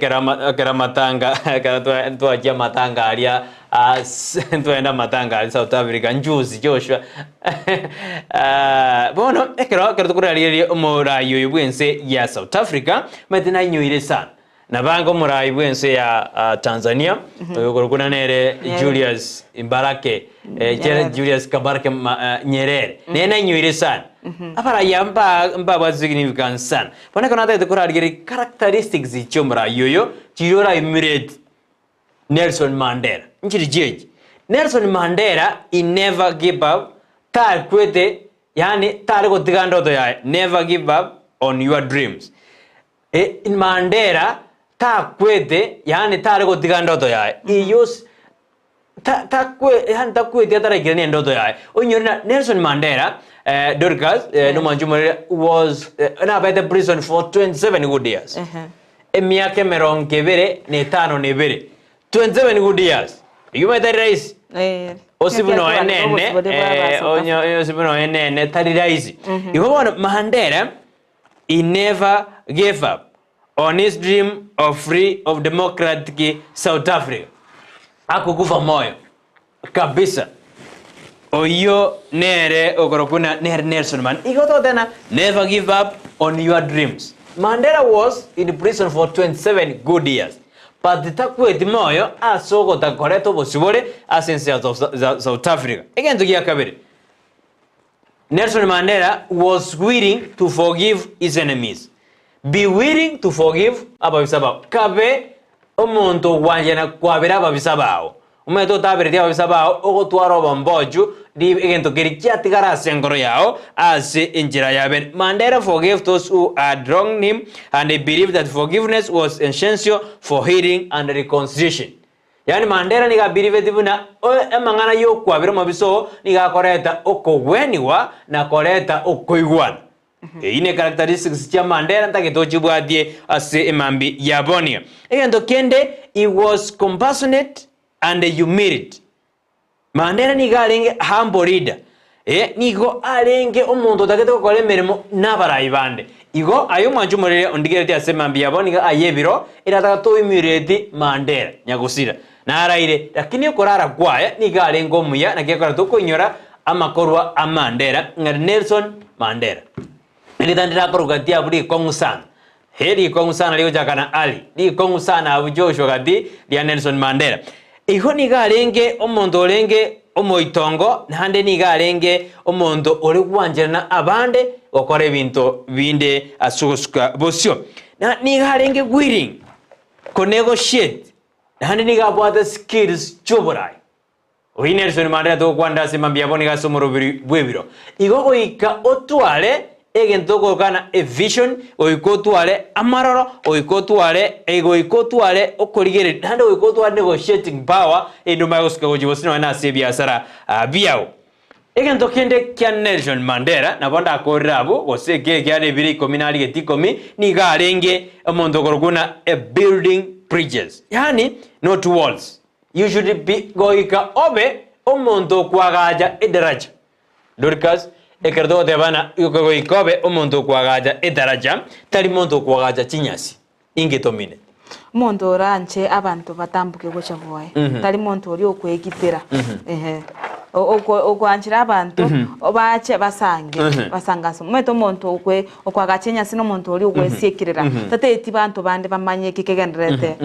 kera matanga kera tuajia matanga alia tuenda matanga ali South Africa njuzi Joshua bono kera tukura ali umurayo yibwense ya South Africa matina nyoire sana na bango murayi bwense ya Tanzania kuna nere Julius Mbarake Julius Kabarke Nyerere nena nyoire sana apara yamba significant sana pana kana tete kura ali characteristics ichomra yoyo chirora imirate Nelson Mandela nchiri jeje Nelson Mandela he never give up tar kwete yani tar ko tigandoto ya never give up on your dreams in Mandela ta kwete yani tare ko tigandoto ya iyos ta kwete atara kirani ndoto ya onyorina Nelson Mandela Dorcas no manjumare was na by the prison for 27 good years emiake meron kebere ne tano nebere 27 good years you might rise osibuno enene osibuno enene tari raisi iko bono Mandela he never gave up on his dream of free of democratic South Africa. Akukufa moyo kabisa. Oyo nere okorokuna nere Nelson man. Iko tena never give up on your dreams. Mandela was in prison for 27 good years. But the takweti moyo asoko takoreto bosibore as in South Africa. Again to gia kabiri. Nelson Mandela was willing to forgive his enemies. Be willing to forgive ababisaba. Kabe omonto wanjena kwabira ababisabao. Umeto tabiri ababisabao ogotwaro bomboju di egento kirikia tigara sengoro yao as injira yaben. Mandela forgave those who had wronged him and they believed that forgiveness was essential for healing and reconciliation. Yani Mandela niga believe tibuna emangana yo kwabira mabiso niga koreta okogweniwa na koreta okoigwana. Ine characteristics ya Mandela ntaketochibwadie ase imambi yabonia. Egento kende he was compassionate and humility. Mandela niga alenge humble leader. Nigo alenge omuntu taketo kole merimo nabarayi bande. Igo ayo manju morere ondigerete ase imambi yabonia ayebiro irataka to humility Mandela nyagusira. Naraire lakini korara kwaya niga alengo muya nakekora tokoinyora amakorwa amandera ngari Nelson Mandela. Nilitandira kurugatia buri kongu sana. Heri kongu sana leo jakana Ali. Ni kongu sana abujosho gati ya Nelson Mandela. Iho niga alenge omondo olenge omoitongo nande niga alenge omondo oli kuwanjana abande okore binto binde asusuka bosio. Na niga alenge willing ko negotiate. Nande niga abwata skills choborai. Ohi Nelson Mandela to kwanda simambi yaboni ga somoro bwebiro. Igo oika otwale egentoko kana a vision oikotwale amaroro oikotwale oikotwale okorigere nande oikotwale negotiating power enduma yoska gojibosino na sebiasara biao egento kende kya Nelson Mandela nabonda akorabu goseke kyale biri communal getikomi niga arenge omondo korokuna a building bridges yani not walls you should be goika obe omondo kwagaja edaraja Dorcas ekerdo de bana yuko ikobe omuntu kwagaja edaraja tali muntu kwagaja chinyasi ingetomine muntu oranche abantu batambuke gocha boye tali muntu oli okwegitira okwanchira abantu obache basangaso meto muntu okwagachenya sino muntu oli okwesiekirira tate eti bantu bande bamanye kikegenderete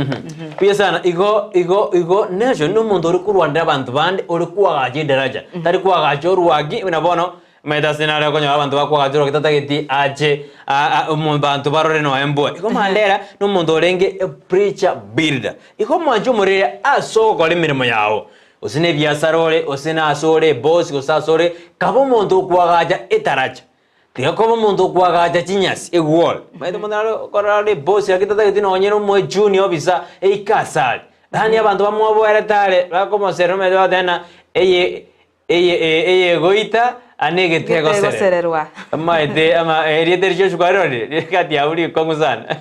pia sana igo nejo no muntu oli kurwanda abantu bande oli kwagaja edaraja tali kwagaja orwagi unabono meta scenario konyo abantu bakwagajoro kitatageti ache abantu barore no embo iko Mandela no muntu olenge a preacher builder iko manju murire asoko le mirimo yawo usine biasarole usina asore boss usasore kabo muntu kwagaja etaracha tiga kabo muntu kwagaja chinyasi egwol meta mondalo korale boss yakitatageti no onyero mo junior bisa eikasali hani abantu bamwabo eretale bakomo serome de dena eye goita anege tego sererwa maide ama erieder josh kwarore kati auri konguzana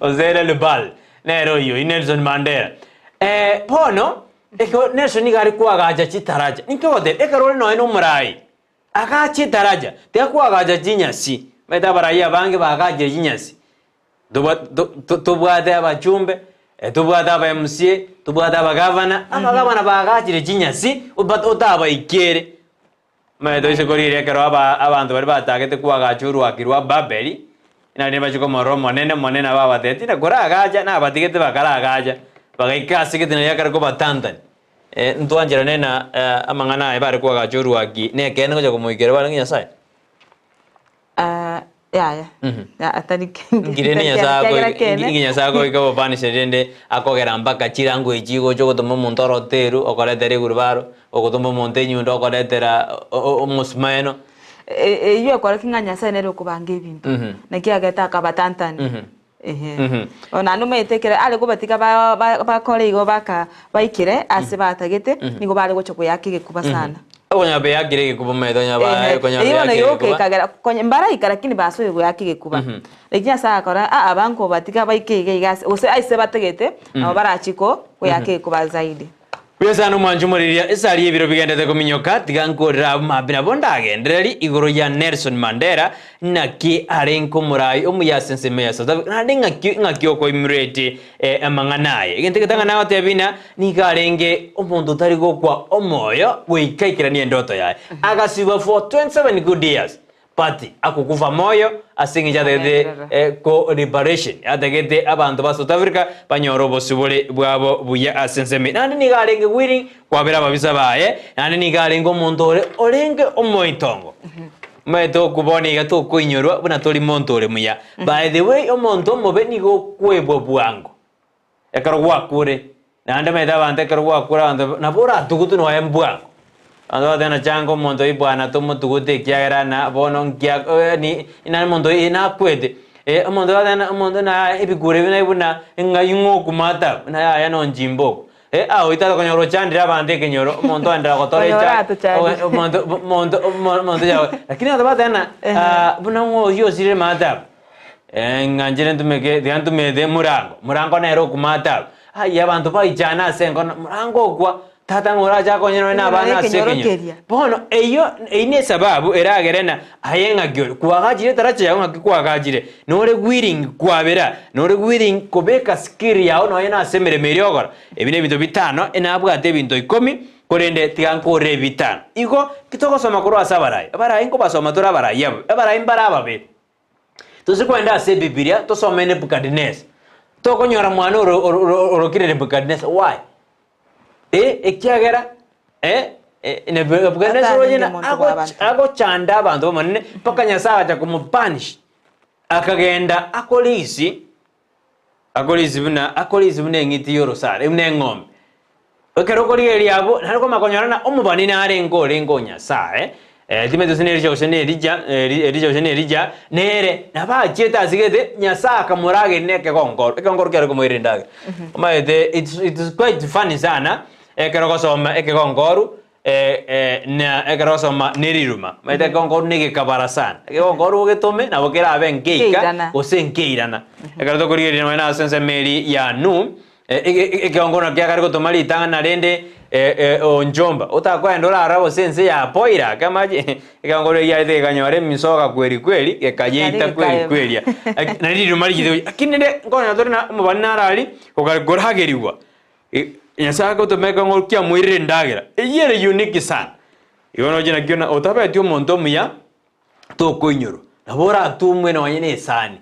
ozera le bal nero yo Nelson Mandela pono eko Nelson ngari kwagaja chitaraja nikote ekarole no eno murai aka chitaraja te kwagaja jinyasi meta baraya bange bagaje jinyasi tubwate abachumbe tubwate aba MC tubwate aba governor abagavana bagaje jinyasi otaba ikere Meto ise korire kero abantu bari batagete kwagachuru akirwa Babeli ina ne bachiko moro monene baba teti na kora agaja na batigete bakara agaja bagaikasi kete na yakara ko batantan ntwanjira nena amangana bari kwagachuru aki ne kene ko komoikere bari nyasai ya atani nginya sako iko bani serende akogera mpaka chirango ichigo choko tomo montoro teru okoletere gurbaro okotomo montenyu ndo okoletera omusmeno iyo kwa kinganya sana ro kubange ibintu nakiageta akabatantani ona no metekere ale ko batika ba kole igo baka baikire ase batagete nigo bale gocho kuyakige kuba sana onya be yakire kuba medo nya ba konya iyo na yo ke kagera konya mbara ikara kini baso igo yakige kuba lekinya saa kora abanko batika baikige igase ose aise bategete abo barachiko kuyakige kuba zaidi Pesa no manjumuriria isari ebiro bigendete kuminyoka tigankorera mabina bondagendereri igoro ya Nelson Mandela naki arenko murai omuyasense meya South Africa nandi ngaki oko imrete amanganaye igente ketanga nawe tebina nigarenge omuntu tari gokwa omoyo weikaikirania ndoto yaye agasiba for 27 good years party akukuva moyo asingira de co liberation adagete abantu ba South Africa banyoro bosubole bwabo buya asenseme nandi nigarenge wiri kwabera babisa baye nandi nigarenge omuntu orenge omoitongo meto kuboni gato kuinyorwa buna tori montore muya by the way omuntu mobe nigo kwebwo bwango ekaro gwakure nandi meda bante ekaro gwakura nabora tugutu no embwango ando dena chango mondo ibwana tomo tugute kiagera na bono nkia ni ina mondo ina kwete mondo na ibigure bina ibuna ngayungo kumata na ya no njimbo oita ko nyoro chandira bande kenyoro mondo andra ko tore cha mondo ya lakini ando dena buna ngo yo sire mata nganjire ntumeke diantume de murango na ero kumata ya bantu ba ijana sengo murango kwa tata ngora ja konyero na bana sekenyo bono eyo ine sababu eragerena ayenga gyo kwagajire taracha yawo ngakwagajire nore wiring kwabera nore wiring kobeka skill yawo no yena asemere meriogora ebine bintu bitano enabwate bintu 10 korende tigankore bitano iko kitoko soma koro asabarai abarai ngo basoma tora abarai yabo abarai mbara babe tusikwenda ase Biblia tosome Nebukadnezar tokonyora mwana orokire Nebukadnezar why ekiagera ne Nebukadnezar wajena ago chanda abantu bamanene paka nyasaga cha kumupanish akagenda akolisi buna ngiti yorosare mune ngombe okero kori eliabo nariko makonyorana omubanine are ngo nyasaye timeto seneri nere nabacheta asigete nyasaka murage neke kongoro kero kumwirindage omaete it's quite funny sana ekero kosoma ekegongoro na ekero kosoma neriruma maite kongoro nege kabara sana ekegongoro getome na bokera abengeika osenkeirana ekero tokorigerira mwana asense meri ya nu ekegongoro kyakari kotomali itanga rende onjomba utakwenda urarabo sense ya poira kamaje ekegongoro yaite kanyore misoka kweli ekayita kweli neriruma ligide akinende ngona torina mubana rali ogarageriwa nyasaka utomeka ngolkia mwirire ndagira eyere unique sana iwono jina kiona otaba tio monto muya to koinyoro nabora tumwe na wanyene sani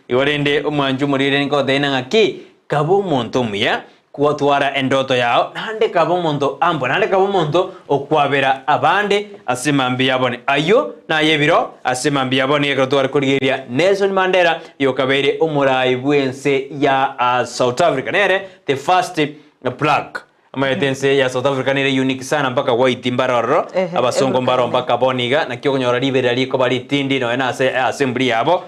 iwarende omwanju murire ngo dena ngaki kabo monto muya kuatwara endoto yao nande kabo monto ambo nande kabo monto okwabera abande asimambi yabone ayo na yebiro asimambi yabone ekotwara kurigeria Nelson Mandela yokabere omurai bwense ya South Africa nere the first plug amayetense ya South Africa nire unique sana mpaka white mbaroro abasongo mbaro mpaka boniga na kyokonyora libera liko bali tindi no ena assembly yabo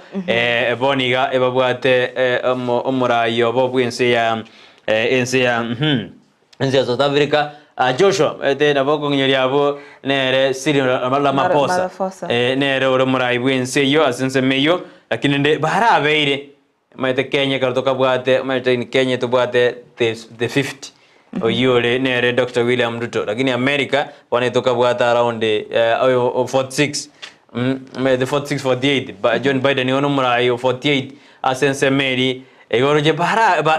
boniga ebabwate omurayo bobwense ya ense ya South Africa Joshua naboko nyoria abo nere siri la maposa nere oro murai bwense yo asense meyo lakini nde barabeire maite Kenya kartoka bwate maite Kenya to bwate the 50 oyole nere Dr. William Ruto lakini America wanetoka bwata around 46 the 46 48 but John Biden yono murai 48 asense meri egoroje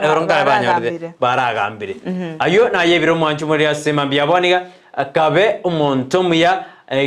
eronga banyorde baragambire ayo na yebiro mwanchu muri asema byaboniga akabe umuntu muya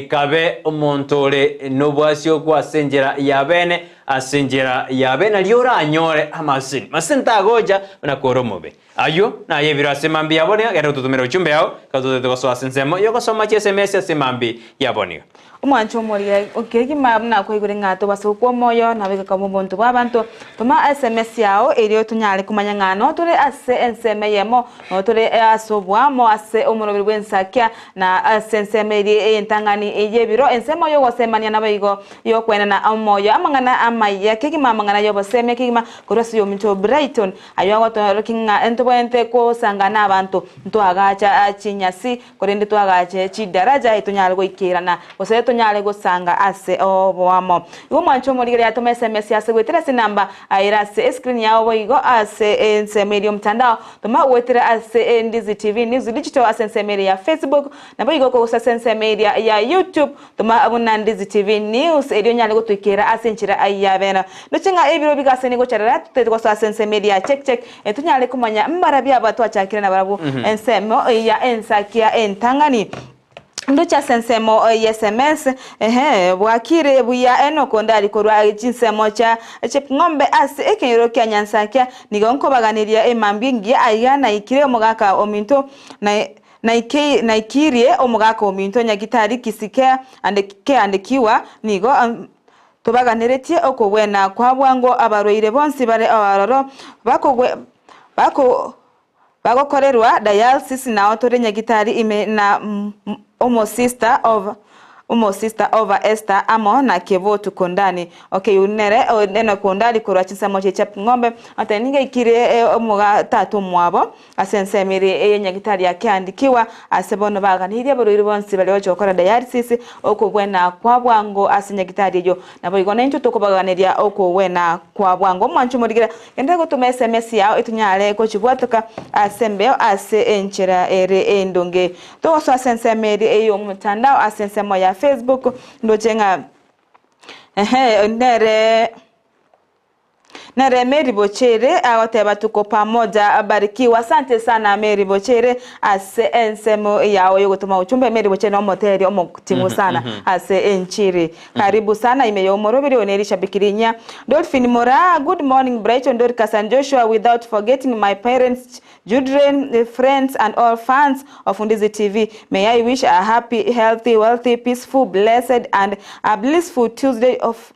kabe umuntore nobwasyo kwa senjera yabene asenjera yabene liora anyore amasini masenta goja na koromobe ayo na yebiro asemambi yabone gero tutumero chumbe yao kazo de so asensemo yoko soma SMS asemambi yabone umwancho muri okegi mabna ko igure ngato basukwo moyo nabeka kamo bontu babantu tuma SMS yao elio tunyale kumanya ngano tule ase enseme yemo no tule asobwamo ase omurobiri bwensakia na asenseme eri entangani eyebiro ensemo yo gosemania nabayigo yo kwena na amoyo amangana amaya kigima mangana yobo seme kigima korosi yominto Brighton ayo to kinga entobente ko sangana abantu nto agacha achinyasi korende to agache chidaraja itunyale go ikirana ose tunyale go sanga ase obwamo igo mwancho muri ya to SMS ase gwetera sinamba aira se screen yawo boigo ase ensemerio mtandao toma wetera ase Ndizi TV News digital ase ensemerio ya Facebook na boigo ko ase ensemerio ya YouTube toma abuna Ndizi TV News edio nyale go tukira ase nchira ayabena nuchinga ebiro bigase ni go charara tutego ase ensemerio check etunyale kumanya mbarabi abatu achakira na barabu ensemo ya Ensakia entangani ndocha sensemo SMS bwakire buya enoko ndali korwa chinsemo cha ngombe ase ekenro kya Nyansakia nigonko baganiria emambingi ayana ikire omugaka ominto na ikirie omugaka ominto nyagitari Kisii andekiwa nigo tobaganiretie okobwena kwa bwango abaroire bonsi bare abaroro bagokorerwa dialysis na otore nyagitari ime na sister over Esther amo na kevo tukondani okay unere eno kondali kurwa chinsemo cha ngombe ataninga ikire omuga tatu mwabo asensemire nyagitari yakandikiwa asebono baganiriye baruri bonsi bale ochokora dialysis okubwena kwa bwango asinyagitari yo nabo igona into tokobaganiria okubwena kwa bwango mwanchu murigira ende go tuma SMS yao itunyale ko chibwatoka asembeo ase enchera ere endonge to so asensemire eyo mtandao asensemo ya Facebook ndojenga nere Mary Bochere awateba tuko pamoja abarikiwa asante sana Mary Bochere ase ensemo yao yogotuma uchumbe Mary Bochere no moteri omutimu sana ase enchiri karibu sana imeyo morobiri onerisha bikirinya Dolphin Mora good morning Brighton Dorcas and Joshua without forgetting my parents children friends and all fans of Ndizi TV may I wish a happy healthy wealthy peaceful blessed and a blissful Tuesday of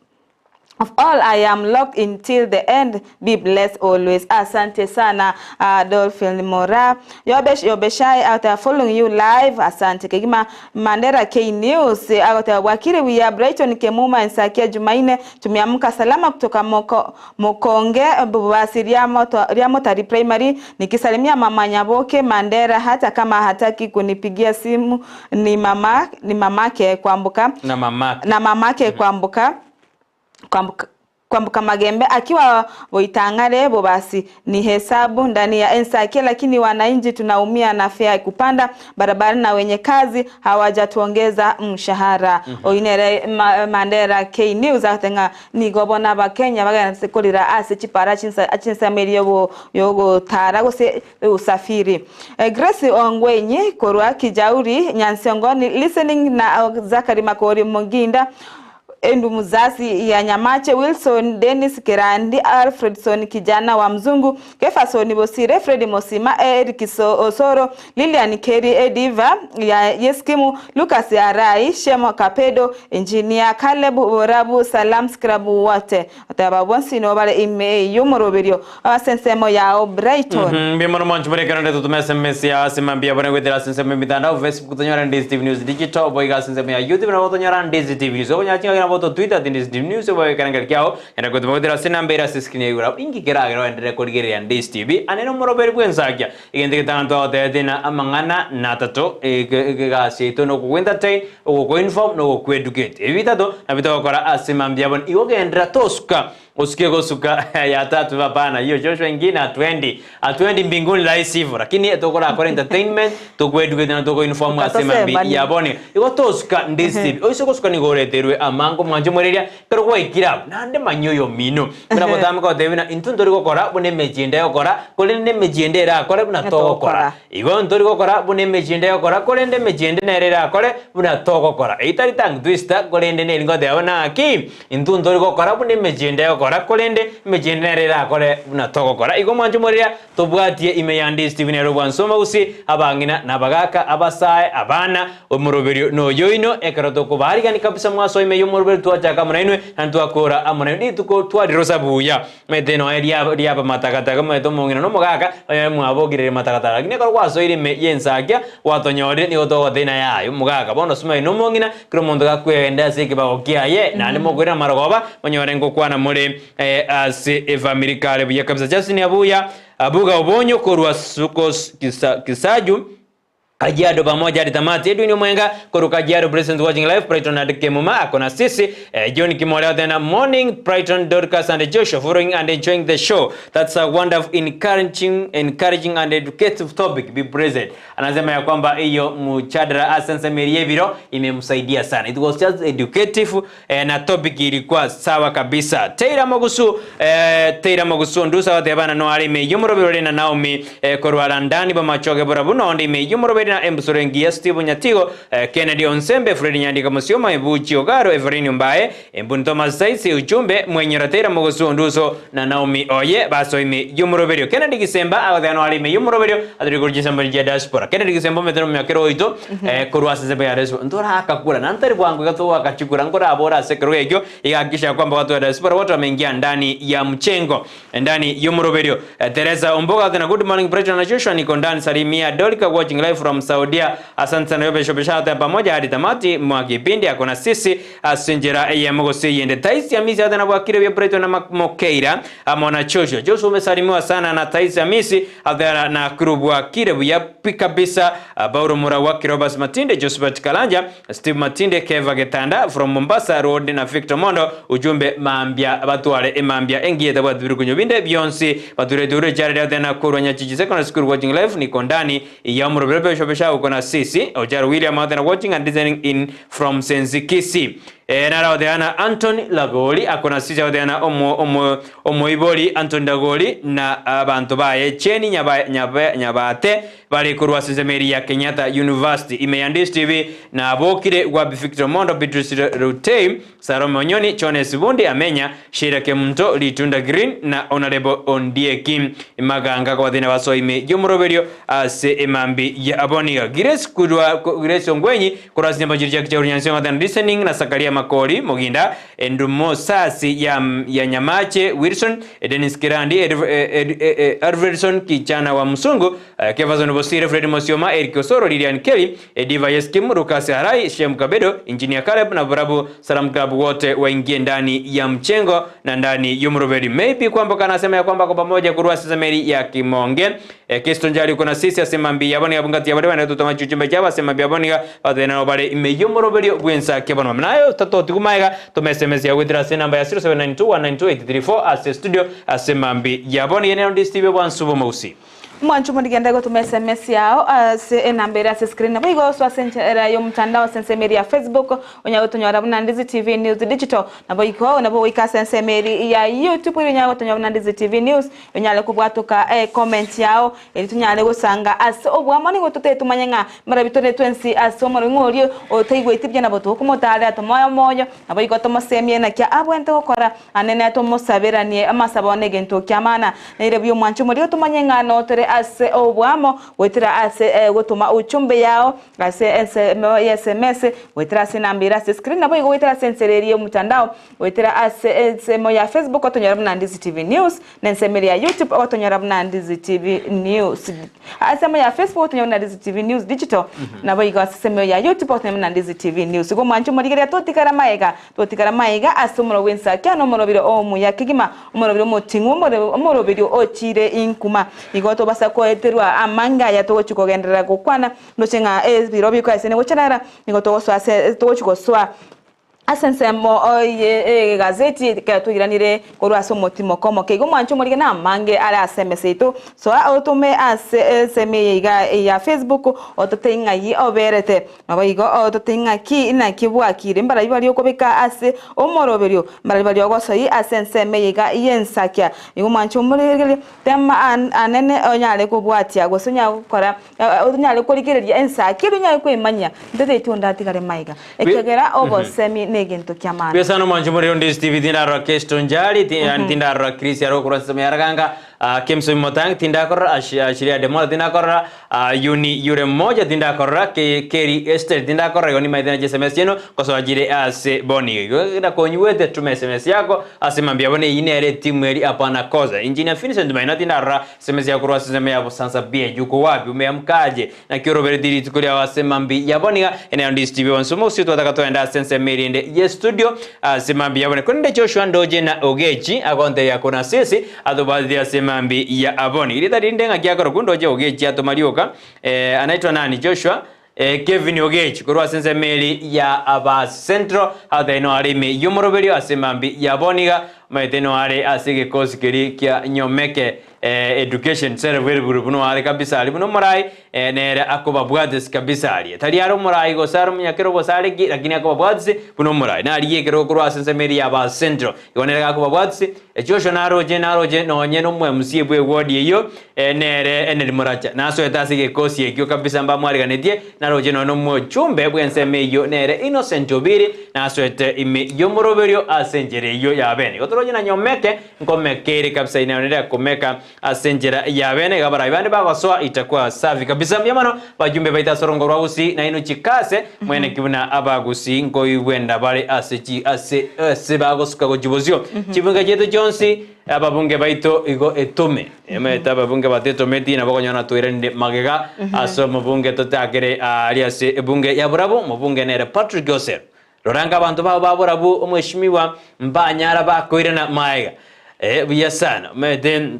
all. I am locked in till the end. Be blessed always. Asante sana Dolphin Mora. Yobeshai out following you live. Asante Kegima Mandera K News. Out wakire we are Brighton Kemuma Ensakia Jumanne. Tumeamka salama kutoka Mokonge basi Riamotari Primary. Nikisalimia mama Nyaboke Mandera hata kama hataki kunipigia simu ni mamake kuambuka. Na mamake kuambuka magembe akiwa Boitangare bo basi ni hesabu ndani ya Ensakia lakini wananchi tunaumia na fare kupanda barabara na wenye kazi hawajatuongeza mshahara oinere Mandera K News atenga ni gobona ba Kenya bagasekolira ase chipara chinsa merio yogo tarago se usafiri Grace Ongwenyi korwa Kijauri Nyansongoni listening na Zakari Makori Monginda Endu Muzasi ya Nyamache Wilson Dennis Kerandi Alfredson kijana wa mzungu Kefason Bosire Fred Mosima Eric Osoro Lilian Keri Ediva ya Yeskimu Lucas Arai Shemo Kapedo Engineer Caleb Borabu Salam Skrabu wote atababonsi no bale ime yomoroberio abasensemo ya Brighton bimono manchu bare kanande tutume SMS ya simambia bone gwetera sensemo mitandao Facebook tonyora Ndizi TV News digital boiga sensemo ya YouTube na tonyora Ndizi TV News obonyachinga boto Twitter Ndizi TV News boy kananga kyao enda ko tumodera sinambera siskini yura ingi geragero endere koligeria Ndizi TV aneno moroberi bwensakya igende tanto otedina amangana natato ga seto no ku entertain ku inform no ku educate evitato nabito kora asimambia bon iwogendra toska usikie gosuka ya tatu hapana hiyo Joshua ingine atwendi mbinguni rais hivyo lakini etokora kwa entertainment tokweduke na toko inform asimambi yabone iko toska Ndizi oiso gosuka ni goreterwe amango manje mwereria kero kwa ikira nande manyoyo mino mira botamwe ko devina intundori gokora bune mejinde yokora kolende mejinde era kore buna tokora igo ndori gokora bune mejinde yokora kolende mejinde nerera kore buna tokora eitari tang twista kolende ne lingo deona ki intundori gokora bune mejinde yokora gakora kolende mejenerera akore na togokora igo mwanju morira tobwatie ime ya Ndizi TV nero bwansoma usi abangina nabagaka abasae abana omoroberio no yoino ekarato ko barigani kabisa mwaso ime yo moroberio twachaka munainwe ntwakora amunaini tuko twadirosa buya meteno eria matakataka meto mongina no mogaka mwabogirire matakataka gine ko kwaso ire me Ensakia watonyore ni gotogo thina yayo mugaka bono suma no mongina kro mondo gakwenda sike bagokiaye na ni mogwira marogoba monyore ngokwana muri ase family kale buya kabisa Justin abuya abuga ubonyo korwa sukos kisaju Kajiado pamoja hadi tamati Edwin Mwenga kutoka Kajiado present watching live Brighton and Kemuma akona sisi John Kimoleo tena morning Brighton Dorcas and Joshua following and enjoying the show. That's a wonderful encouraging and educative topic. Be present. Anasema ya kwamba hiyo mchadara asense Merieviro imemsaidia sana. It was just educative na topic ilikuwa sawa kabisa. Teira Mogusu ndusa watebana no alime yumurobiro na Naomi korwala ndani ba machoge borabuno ndi me yumurobiro na Embusorengia Steve Nyatigo Kennedy Onsembe Fred Nyandika Musioma Ebuchi Ogaro Everini Mbae Mbuni Thomas Saisi ujumbe mwenye ratera Mogusu nduso na Naomi Oye baso ime yumuroberio Kennedy Kisemba awadhano alime yumuroberio adirigurji sambali ya diaspora Kennedy Kisemba metero myakero ito kuruwasa sebe ya diaspora ndora hakakura nantari bwangu gato wakachukura ngora abora sekero egyo igakisha kwamba watu wa diaspora watu wameingia ndani ya mchengo ndani yumuroberio Teresa Omboga tena good morning Brighton na Joshua niko ndani salimia Dorcas watching live from Saudia. Asante sana yobe shopeshata pamoja hadi tamati mwa kipindi akona sisi asinjira ya Gusii yende taisi ya misi hata na wakire vya Brighton na Mokeira amona Joshua. Joshua umesalimiwa sana na taisi ya misi hata na krubu wakire vya kabisa Bauro Mura wakire Robas Matinde Josephat Kalanja Steve Matinde Keva Getanda from Mombasa Road na Victor Mondo ujumbe maambia batuare maambia engie tabu biru kunyobinde Beyonce bature dure jare hata na kurwanya chichi secondary school watching live ni kondani ya murobebe shopesha ukona sisi Ojar William Adana watching and listening in from Kisii nara odeana Anthony Lagoli akona sisi odeana omo iboli Anthony Lagoli na abantu bae Cheni nyabate bali kurwa sezemeri ya Kenyatta University ime Ndizi TV na abokire wa Victor Mondo Beatrice Rutei Salome Onyoni Chones Bundi amenya Shirake Mto Litunda Green na Honorable Ondieki imaganga kwa thina baso ime yumuroberio ase emambi ya aboniga Grace Ongwenyi kurwa sinyamba jirja kichaurunyansio than listening na Sakaria Makori Moginda Endumo Sasi ya Nyamache Wilson Dennis Kirandi Edverson Kichana wa Msungu Kevazo Nobosire Fred Mosioma Eric Osoro Lilian Kelly Diva Yeskim Lucas Harai Shem Kabedo Engineer Caleb na Varabu Salam Club wote waingie ndani ya mchengo na ndani yumuroberi maybe kwamba kanasema ya kwamba kwa pamoja kurwa sezemeri ya Kimonge Kisto njali kuna sisi asemambi yaboni abungati yabade bana tutama chuchimbe chaba asemambi yaboni badena obale ime yumuroberi bwensakia bana nayo tatoti kumaiga to SMS ya withdraw namba ya 0792192834 as studio asemambi yaboni eneo Ndizi TV bwansubo mausi Mwanchu mwendigenda go tume SMS yao se nambera se screen nabo igo so asenchera yo mtandao sensemeri ya Facebook onyago tonyora buna Ndizi TV News Digital nabo iko nabo wika sensemeri ya YouTube onyago tonyora buna Ndizi TV News onyale kubwatuka comment yao eli tunyale gusanga as obwamani go tute tumanyenga marabitone twensi as omoro ngori oteigwe itibye nabo tukumotale atomoyo moyo nabo iko tomosemye na kya abwente gukora anene atomosaberanie amasabone gento kyamana nire byo mwanchu muri tumanyenga no tore ase obwamo wetira ase gutuma uchumbe yao ase SMS wetira ase nambira ase screen nabo igo wetira sensereri yo mutandao wetira ase mo ya Facebook otonyara buna Ndizi TV News nensemeri ya YouTube otonyara buna Ndizi TV News ase mo ya Facebook otonyara buna Ndizi TV News Digital nabo igo ase mo ya YouTube otonyara buna Ndizi TV News go mwanchu murigere totikara maiga ase mo Ensakia no morobiro omu ya kigima morobiro motingu morobiro ochire inkuma igo to basa ko eterwa amanga ya to chukogendera gukwana no chenga birobi ko asene gochara nigo to so ase to chukoswa asensemo gazeti ka tugiranire korwa so motimo komo kego mwancho muri na mange ala SMS so autome aseme ya Facebook ototenga yi oberete nabayigo ototenga ki na kibwakire mbara bari okobeka ase omoroberio mbara bari ogoso yi asenseme Ensakia igo mwancho muri tema anene onyale kubwatia gosonya gukora onyale kurikireria Ensakia nyale kwemanya ndete tonda tigare maiga ekegera obosemi negento kiamana pesa no manju muri Ndizi TV tindaro kesto njali tindaro Kisii aro kurasa semeraganga Kemso motang tindakora ashiria demo tindakora uni yure moja tindakora keri estate tindakora yoni maidena SMS yeno koso ajire ase boni na konyuete tume SMS yako asemambia bone inere timu eri apana koza engineer Vincent maina tindara SMS yako kurasa semea sansa bie juko wapi umeamkaje na kioro berediri tukulia wasemambi yaboniga ene Ndizi TV wansumo sio tutakatoenda sense merinde ye studio asemambia bone konde Joshua Ndoje na Ogechi akonte yako na sisi adobadi asemambi ya aboni ile tarindenga kiakoro kundoje Ogechi atomarioka anaitwa nani Joshua Kevin Ogechi kurwa sense meri ya aba central hata ino arime yomoroberio asemambi ya boniga maiteno are asige kosikeri kia nyomeke education server group no are kabisa ali no morai nere akoba bwadis kabisa ali tali aro morai go sarum yakero go sare lakini akoba bwadis no morai na ali yekero kurwa sense meri ya aba central yonera akoba bwadis Joshua naroje no nyeno mwe msiebwe ward yeyo nere enel moracha naso etasige kosi ekyo kabisa mba mwari ganetie naroje no mwe chumbe bwense meyo nere innocent obiri naso ete ime yomoroberio asenjere yo yabene otoroje na nyomeke ngomekere kabisa inaonelea kumeka asenjera yabene gabara ibande bagosoa itakuwa safi kabisa myamano bajumbe baita sorongo rwausi na ino chikase mwene kibuna abagusi ngo ibwenda bale ase bagosuka go jibozio chibunga jeto Jonsi ababunge baito igo etume emeta ababunge bateto meti na bakonyana tuirende magega aso mubunge totakere aliase ebunge ya burabu mubunge nere Patrick Joseph Roranga abantu baburabu omweshimiwa mbanyara bakoirana maiga biya sana meden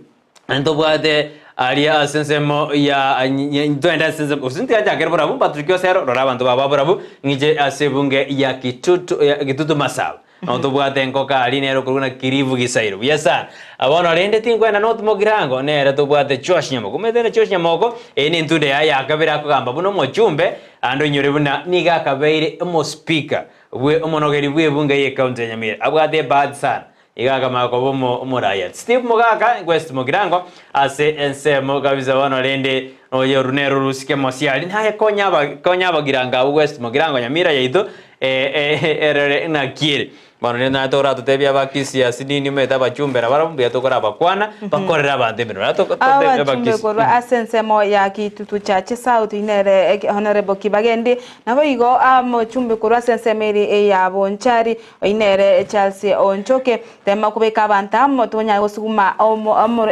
antobade alia sensemo ya ndoenda sensemo usinti aja gerbo Patrick Joseph rora abantu baburabu ngije asebunge ya kitutu masaba Antobwate nkoka alinero kuruna kirivu gisairo biasa abono rende tingo na not mogirango nera tobwate choshnyamo kumedene choshnyamoko eni ntude ya kabira kugamba buno mochumbe ando nyore buna niga kabeire mo speaker we omonogeri bwe bunga ye county ya Nyamira abwate bad sana igaga makobo mo riot Steve Mogaka West Mogirango ase ensemo kabisa bono rende oyo runero rusike mosiali naye konya bagiranga West Mogirango Nyamira yaito erere na kire bano na tora tutebya bakisi asidini meta bachumbera barambya tokora bakwana bakorera bande bino natokotebya bakisi ko asensemo ya kitutu chache south inere honorable Kibagende nabo igo amo chumbe ko asensemeri ya bonchari inere Chelsea onchoke tema kubeka bantamo tonya gosuguma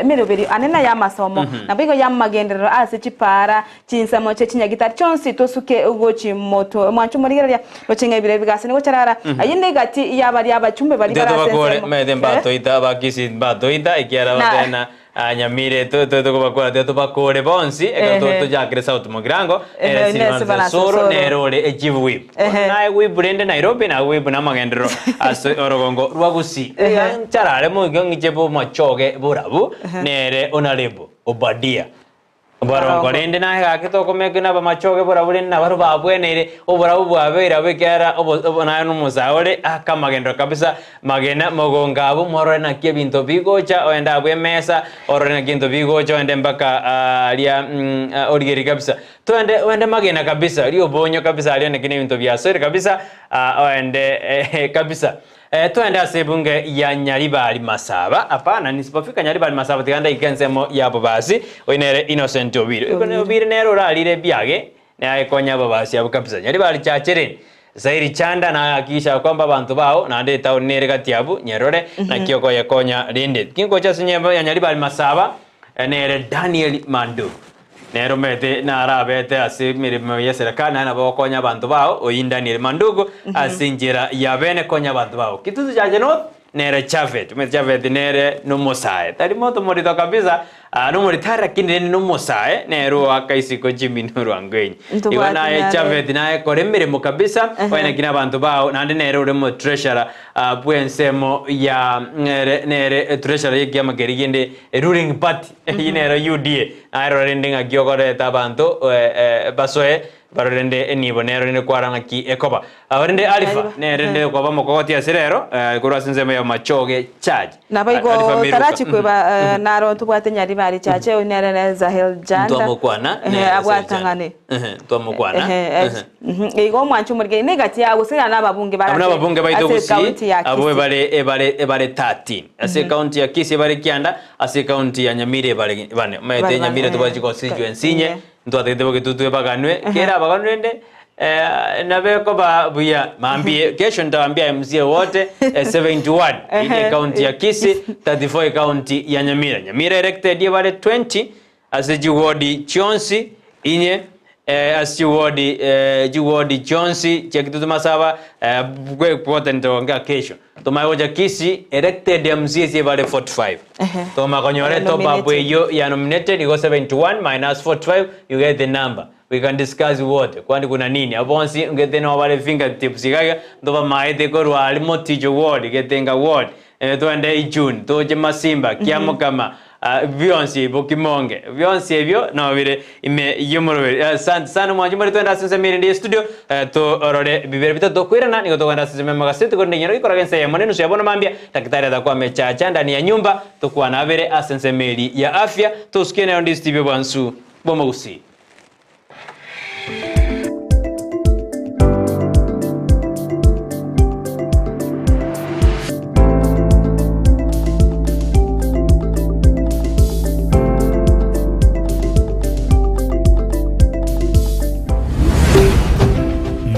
meroberi anena ya masomo nabo igo ya magendero ase chipara chinsamo chechinya gitar chonsi tosuke ugochi moto mwanchumurigira lochenga bire bigasene gocarara ayinde gati ya bari abachumbe bari barasensemo mede mbato ita bakisi mbato ita ikiara batena Nyamire to bakora to bakore bonsi to jakre South Mogirango era silvanza soro nerole ejivu na brende Nairobi na na magendro aso orogongo rwagusi charare mo ngijebo machoge burabu nere onalebo obadia Barongo rende na ga kito komegina ba machoge burabu na baru babwenere oburabu bwabera bekera obona no muzaore akamagendro kabisa magena mogongabo morore na kebinto bigocha oenda bwe mesa orore na kinto bigocha ende mpaka alia origeri kabisa to ende magena kabisa rio bonyo kabisa alia nekine binto biasore kabisa oende kabisa tuende asebunge ya Nyaribari Masaba apana nisipofika Nyaribari Masaba tikanda ikensemo yabo basi oinere innocent obire ikone obire nero ralire byage na ikonya babasi abo kabisa Nyaribari chachere zairi chanda na akisha kwamba bantu bao na ande tawo nere katiabu nyerore na kioko yakonya rinde kinko cha sinyemba ya Nyaribari Masaba nere Daniel Mandu nero mete na arabete asimire yesera kana na bokonya bantu bao oyindani mandugo asinjira yabene konya bantu bao kitutu cha jeno nere chavet chavet nere no mosae tari moto morito kabisa no moritara kinene no mosae nero akaisi ko jiminuru angwenyi iwana ya chavet na koremere mo kabisa wana kina bantu bao na nere ure mo treasurer bwensemo ya nere treasurer yeki magerigende ruling party inero UDA aero rending agiogore tabanto basoe barende nibo nero ne kwaranga ki ekoba abarende alifa nerende kwa bamokoti asirero kura sinzema ya machoge charge nabaigo tarachi kweba naro tubwate nyari bari chache unerere Zahel Janda twamukwana abwatangane twamukwana ego mwanchu murge negati yago sira nababunge bara abunababunge baito Gusii abo bale 13 ase county ya Kisii bale kianda ase county ya Nyamira bale bane maite Nyamira tubachi constituency ntwatete boke tutwe baganwe kera baganwende nabeko buya maambie kesho nitawaambia MCA wote 71 ile county ya Kisii 34 county ya Nyamira elected bale 20 as Juwodi Chonsi inye as Juwodi Chonsi chekitu masaba kwe kwota nitaongea kesho tomayoja Kisii elected MCA bale 45 toma konyore to babu yo ya nominated you go 71 minus 45 you get the number we can discuss what kwani kuna nini abonsi ngete no bale fingertips gaga ndo maite ko rwali motijo word getenga word twende June toje masimba kiamo kama Beyonce bokimonge Beyonce ebyo no bire ime yomoro asante sana mwanju muri twenda sinse mirindi studio to orore bibere bitatu kwirana nigo twenda sinse magasete ko ndinyero ikora gense ya maneno so yabona mambia daktari atakuwa amechacha ndani ya nyumba tokuwa na bere asense meri ya afya tusikie na Ndizi TV bwansu bomo Gusii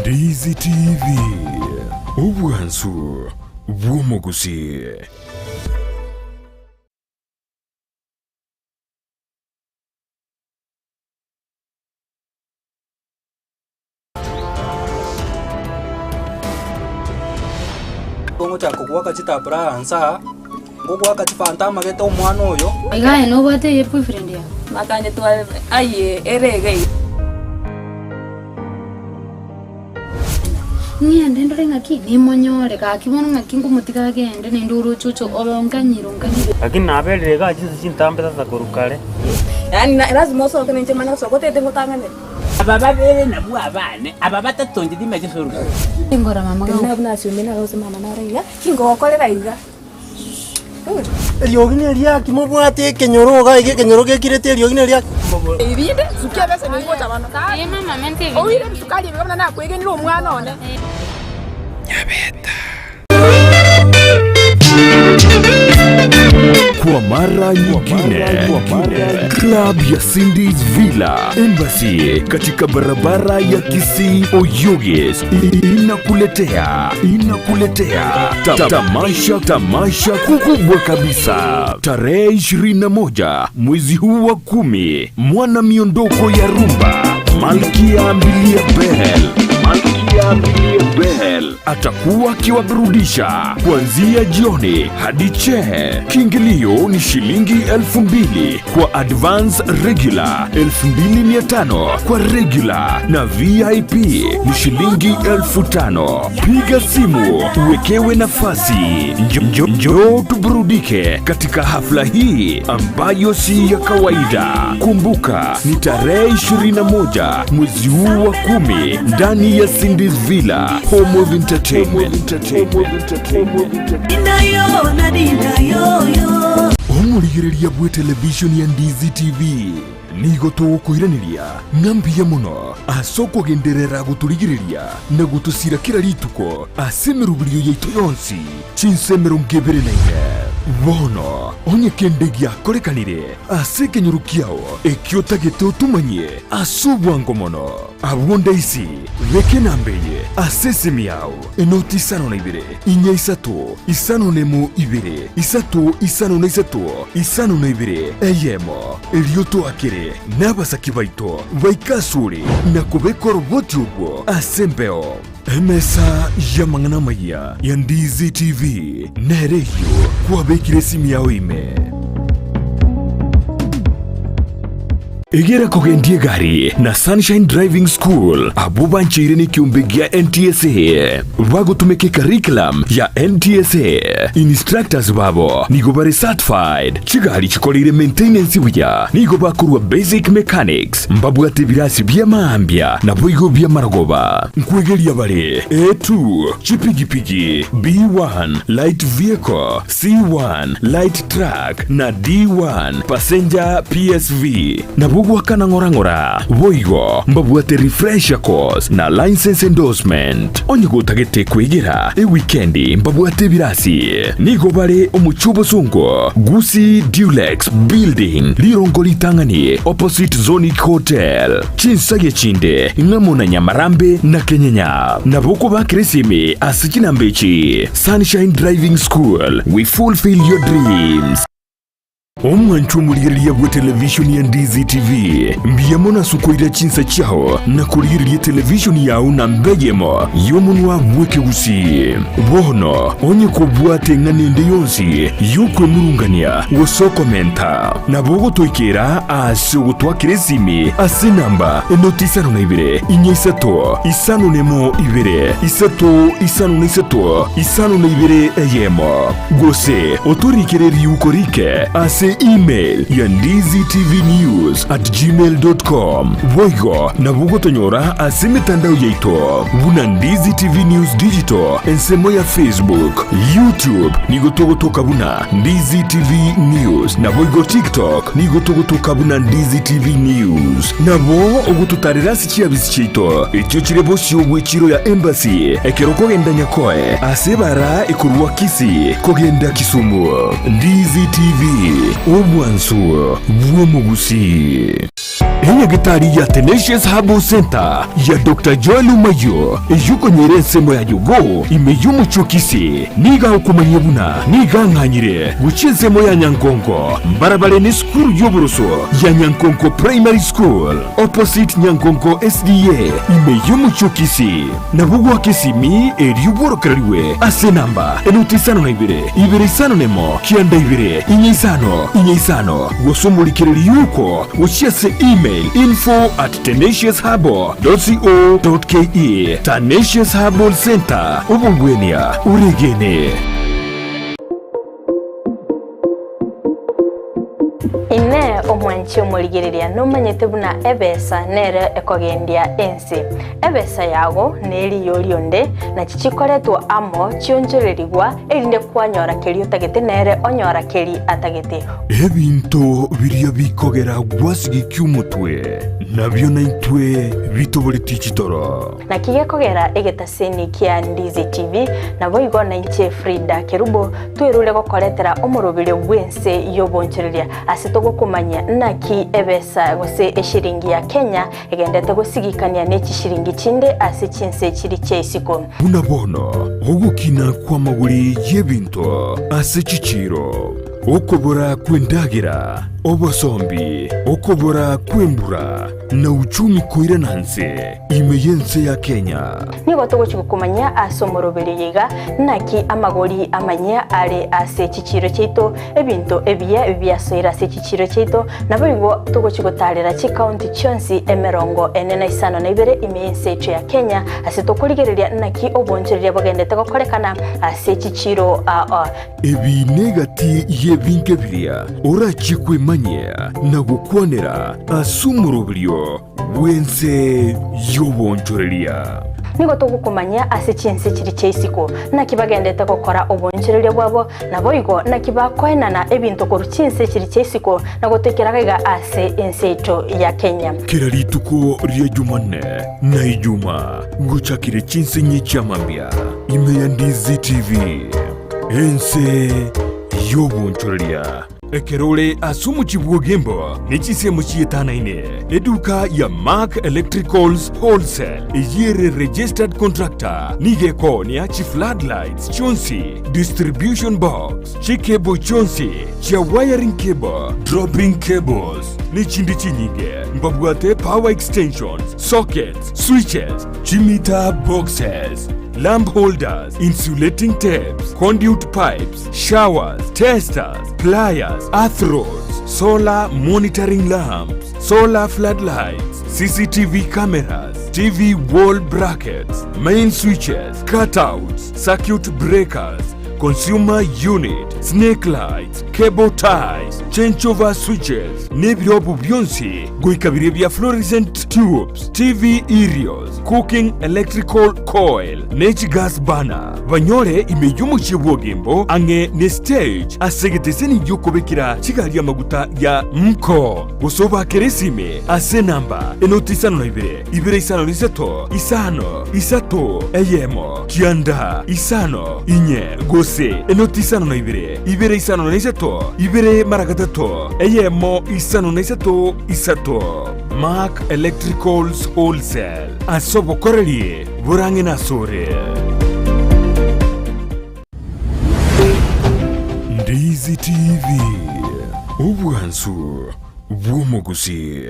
Ndizi TV ubwansu bomo Gusii. Kongo chako kwa kachita Bransa ngoko kachifanta magete omwana oyo aigae no bate ye boyfriend ya makanye twale aye erege ni ndendo ngaki ni monyore ka kibona ngaki ngumutika gende ni nduru chucho obonganyiro nganyiro lakini nabelere ga jinsi sintambe sasa kurukale yani lazima usoke nje mana sokote tengo tangane ababa bebe nabu abane ababa tatonje dimeje soruka ngora mama ga na buna sio mena rose mama na raiga kingo okolera iga eliogine lia kimobwate kenyoroga ige kenyoroge kirete eliogine lia ibide sukia bese ni ngota bana eh mama mente o ile tukali bebe na kwege ni omwana one Nyabeta. Kwa mara nyingine Club ya Cindy's Villa Embassy katika barabara ya Kisii Oyugis inakuletea tamasha kubwa kabisa tarehe 21 mwezi huu wa 10 mwana miondoko ya rumba Malkia Mbilia Behel atakuwa akiwaburudisha kuanzia jioni hadi chehe. Kiingilio ni shilingi 2,000 kwa advance regular, 2,500 kwa regular na VIP ni shilingi 5,000. Piga simu uwekewe nafasi. Njoo tuburudike katika hafla hii ambayo si ya kawaida. Kumbuka ni tarehe 21 mwezi huu wa 10 ndani ya Cindy's Villa, Home of Entertainment. Omurigireria bwe television ya Ndizi TV nigo tugukwiraniria ngambia muno asoko genderera guturigireria na gutusira kira rituko asemerubirio yaito yonsi chinsemero ngebere naine bono onye kendegi akorekanire asekenyurukiao ekiota getutumanye asubwango mono abonda isi reke nambeye asesemiao enoti isano na ibere inya isato isano nemu ibere isato isano na isato isano na ibere eyemo elioto akere n'abasaki baito baikasure na kubeko roboti ubwo asembeo emesa ya mangana maya ya Ndizi TV nereyo kwa bekire simu yao ime egera kogendie gari na Sunshine Driving School abo banchire ni kiumbegia NTSA bagutumike curriculum ya NTSA instructors babo nigo bare certified chigari chikolire maintenance buya nigo bakurwa basic mechanics mbabwate birasi bya maambia na boigo bya maragoba nkwegeria bare A2 chipigipigi B1 light vehicle C1 light truck na D1 passenger PSV na bugwa kana ngora boigo mbabwate refresher course na license endorsement onye gutagete kwegera weekendi mbabwate birasi nigo bare omuchubo sungo Gusii Dulux building lirongo litangani opposite Zonic Hotel chinsage chinde ngamona Nyamarambe na Kenyanya na boko ba Krisimi asikinambechi Sunshine Driving School, we fulfill your dreams. Omwanchu muliriya bwa televisioni ya Ndizi TV mbiyamona sukoira chinsa chao na kuliriya televisioni yao na mbegemo yomunwa mweke Gusii bono onye kubwate nganende yonsi yukwe murungania wosokomenta na bogo toikera asugutwa Krisimi asinamba enotisano na ibere inyesato isano nemo ibere isato isano na isato isano na ibere eyemo gose otorikere yukorike email ya ndiztvnews@gmail.com boigo na bugotonyora mitandao yaito buna Ndizi TV News Digital ensemo ya Facebook YouTube nigotogotoka buna Ndizi TV News na boigo TikTok nigotogotoka buna Ndizi TV News na bo ogututarira sikia bisichito echo chirebo shobwe chiro ya embassy ekeroko genda nyakoe asebara ikurwa Kisii kogenda Kisumu Ndizi TV Obwansu bwomo Gusii Enya gitari ya Tenacious Herbal Center ya Dr. Joel Umayo yuko nyerensemo ya yugo imeyumu chukisi niga ukumanye buna niga nkanyire guchensemo ya Nyankonko mbarabare ni skuru yoburuso ya Nyankonko Primary School opposite Nyankonko SDA imeyumu chukisi na bugwa Kisimi eriyuborokereriwe asenamba enutisano na ibere sano nemo kianda ibere inyeisano gosomurikireri yuko uchiase email info@tenaciousherbal.co.ke Tenacious Herbal Center ubungwenia uregene ine omwanchi omurigereria nomanyete buna ebesa nere ekogendia ensi ebesa yago neri yorionde na chichikoretwa amo chionjorerigwa erinde kwanyora keri utagete nere onyora keri atagete ebinto biria bikogera gwasigi kyumutwe nabyo naitwe bitobole tichitoro na kigekogera egetaseni kia Ndizi TV na boigo na inche Frida Kerubo twerule gokoretera omurubire bwense yobonchereria asitogo kumanya naki ebesa gose eshiringi ya Kenya egendete gosigikania ne chishiringi chinde asichinse chiri cheisiko unabono ogukina kwa maguri yebinto asichichiro okobora kwendagira obosombi okobora kwembura na uchumi koira nanse imeyense ya Kenya nigo togochikukumanya asomorobereyega naki amagori amanya ale ase chichiro cheito ebinto ebiya byasoira ase chichiro cheito naboigo togochikutarira chi county chonsi emerongo enena isano na ibere imeyense echo ya Kenya ase tokurigereria naki obonchereria bogendete gokorekana ase chichiro ebi negati yebinke biria orachikwe manya na gukwanera asumurubirio wense yobonchoreria nigo togukumanya ase chinse chiri cheisiko na kibagendete gukora obonchereria bwabo na boigo na kibakoenana ebinto koru chinse chiri cheisiko na gotekeraga ase ensecho ya Kenya kira rituko ria Jumanne na Ijuma nguchakire chinse nyichamambia ime ya Ndizi TV ense yobonchoreria ekerole asumu chibuogembo nichisemo chietana ine eduka ya Mark Electricals Wholesale yere registered contractor nigeko ni achi floodlights chonsi distribution box chikebo chonsi chia wiring cable dropping cables ni chindi chinyige mbabwate power extensions sockets switches chimita boxes lamp holders, insulating tapes, conduit pipes, showers, testers, pliers, earth rods, solar monitoring lamps, solar floodlights, CCTV cameras, TV wall brackets, main switches, cutouts, circuit breakers, consumer unit, snake lights, cable ties, changeover switches, n'ebiroobo byonsi goikabire bya fluorescent tubes, TV aerials, cooking electrical coil, gas burner. Banyore imeyumu chibwogembo ange ne stage asegetese n'ibyokubekera kigali amaguta ya mko gusoba keresime ase namba enotisano na ibere isano liseto isano isato eyemo kianda isano inye gose enotisano na ibere isano na iseto ibere maragatato eyemo isano na iseto isato Mark Electricals Wholesale asobo korelie burange na sore Ndizi TV ubwansu bw'omugusi.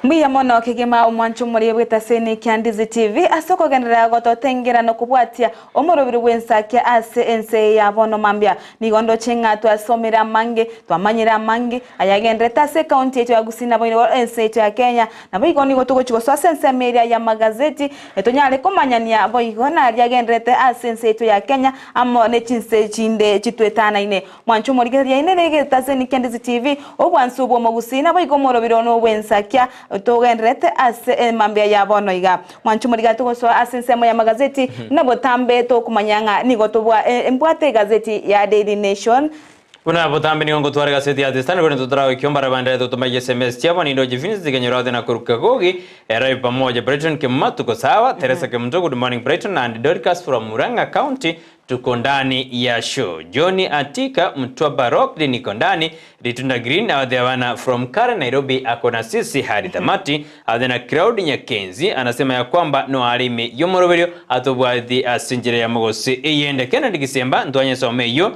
Mbuya mono kigema umwanchu muri bwetaseni Ndizi TV asoko gendera gototengera no kubwatia omorobiri w'Ensakia ase ense ya bono mambya nigondo chenga twasomera mange twamanyira mange ayagendere tase county yetu ya Gusii na bono ense yetu ya Kenya na boigo nigo tugo chiko so sense media ya magazeti etonyale komanyania boigo na yagendere ase ense yetu ya Kenya amo ne chinse chinde chitwetana ine mwanchu muri ya ine nege taseni Ndizi TV obwansu bwo Gusii na boigo morobiri no w'Ensakia togendrete ase mambia ya bono iga mwanchu muri gatugo so asensemo ya magazeti nabo tambe to kumanyanga nigo tobwa embwate gazeti ya Daily Nation Una botambe ni ongo tware gazeti ya destano kwa ntotrawo ikiomba banda to tuma SMS chapa ni ndoje finish zigenyora na kuruka gogi era pamoja Brighton Kemuma tuko sawa Teresa Kemuma good morning Brighton and Dorcas from Murang'a County tuko ndani ya show. Johnny Atika Mtwa Barok niko ndani. Ritunda Green awadhewana from Karen Nairobi akona sisi hadi tamati. Adena crowd Nyakenzi anasema ya kwamba no alime yomoroberio atobwathi asinjire ya Mogosi iyende Kennedy Kisemba ntuanye someyo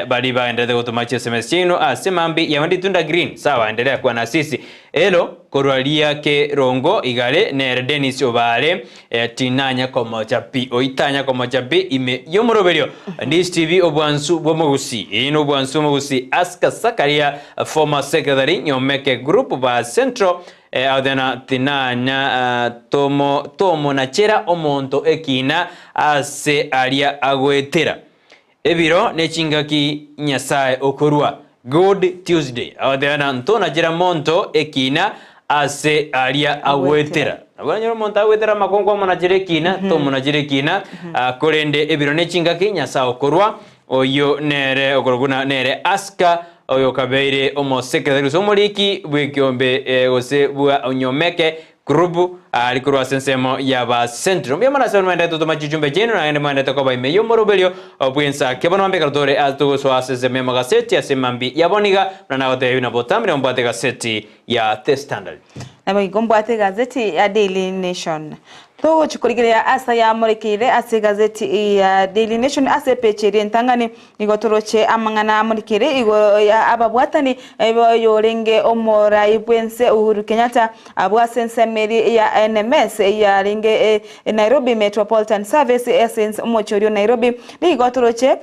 baliba endele kutumachi SMS chino asema ambi ya Ritunda Green sawa endelea kuwa na sisi. Elo Korwalia ke rongo igale nere Dennis Obare tinanya komocha pi oitanya komocha pi ime yomoroberio Ndizi TV obwansu bw'Omugusi ino obwansu Omugusi aska Sakaria former secretary nyomeke group ba Central adena tinanya tomo na chera omonto ekina ase alia agwetera ebiro nechingaki nyasaye okorwa Good Tuesday adena ntona chera monto ekina ase alia agwetera Abanyoro monta agwetera makongo mona cherekina tomo na cherekina korende ebiro nechingaki nyasaye okorwa oyo nere okoroguna nere aska oyo kabeire omo secretary somoliki bwekiombe gose bwa onyomeke grupu alikurwa sensemo ya ba centrum ya mana sema nda tutuma chichumbe jenu na ende manda takoba imeyo moroberio obwensa kebono ambeka dore atugo so asese magazeti asemambi yaboniga na wote na botamre ombate gazeti ya The Standard na bombate gazeti ya Daily Nation to chikorigerea asa ya morekire ase gazeti ya Daily Nation ase pecheri ntangani igotoroche amangana morekire igo ya ababwatani yorenge omora ibwense Uhuru Kenyatta abwasense meri ya NMS ya ringe Nairobi Metropolitan Service Essence mochorio Nairobi igotoroche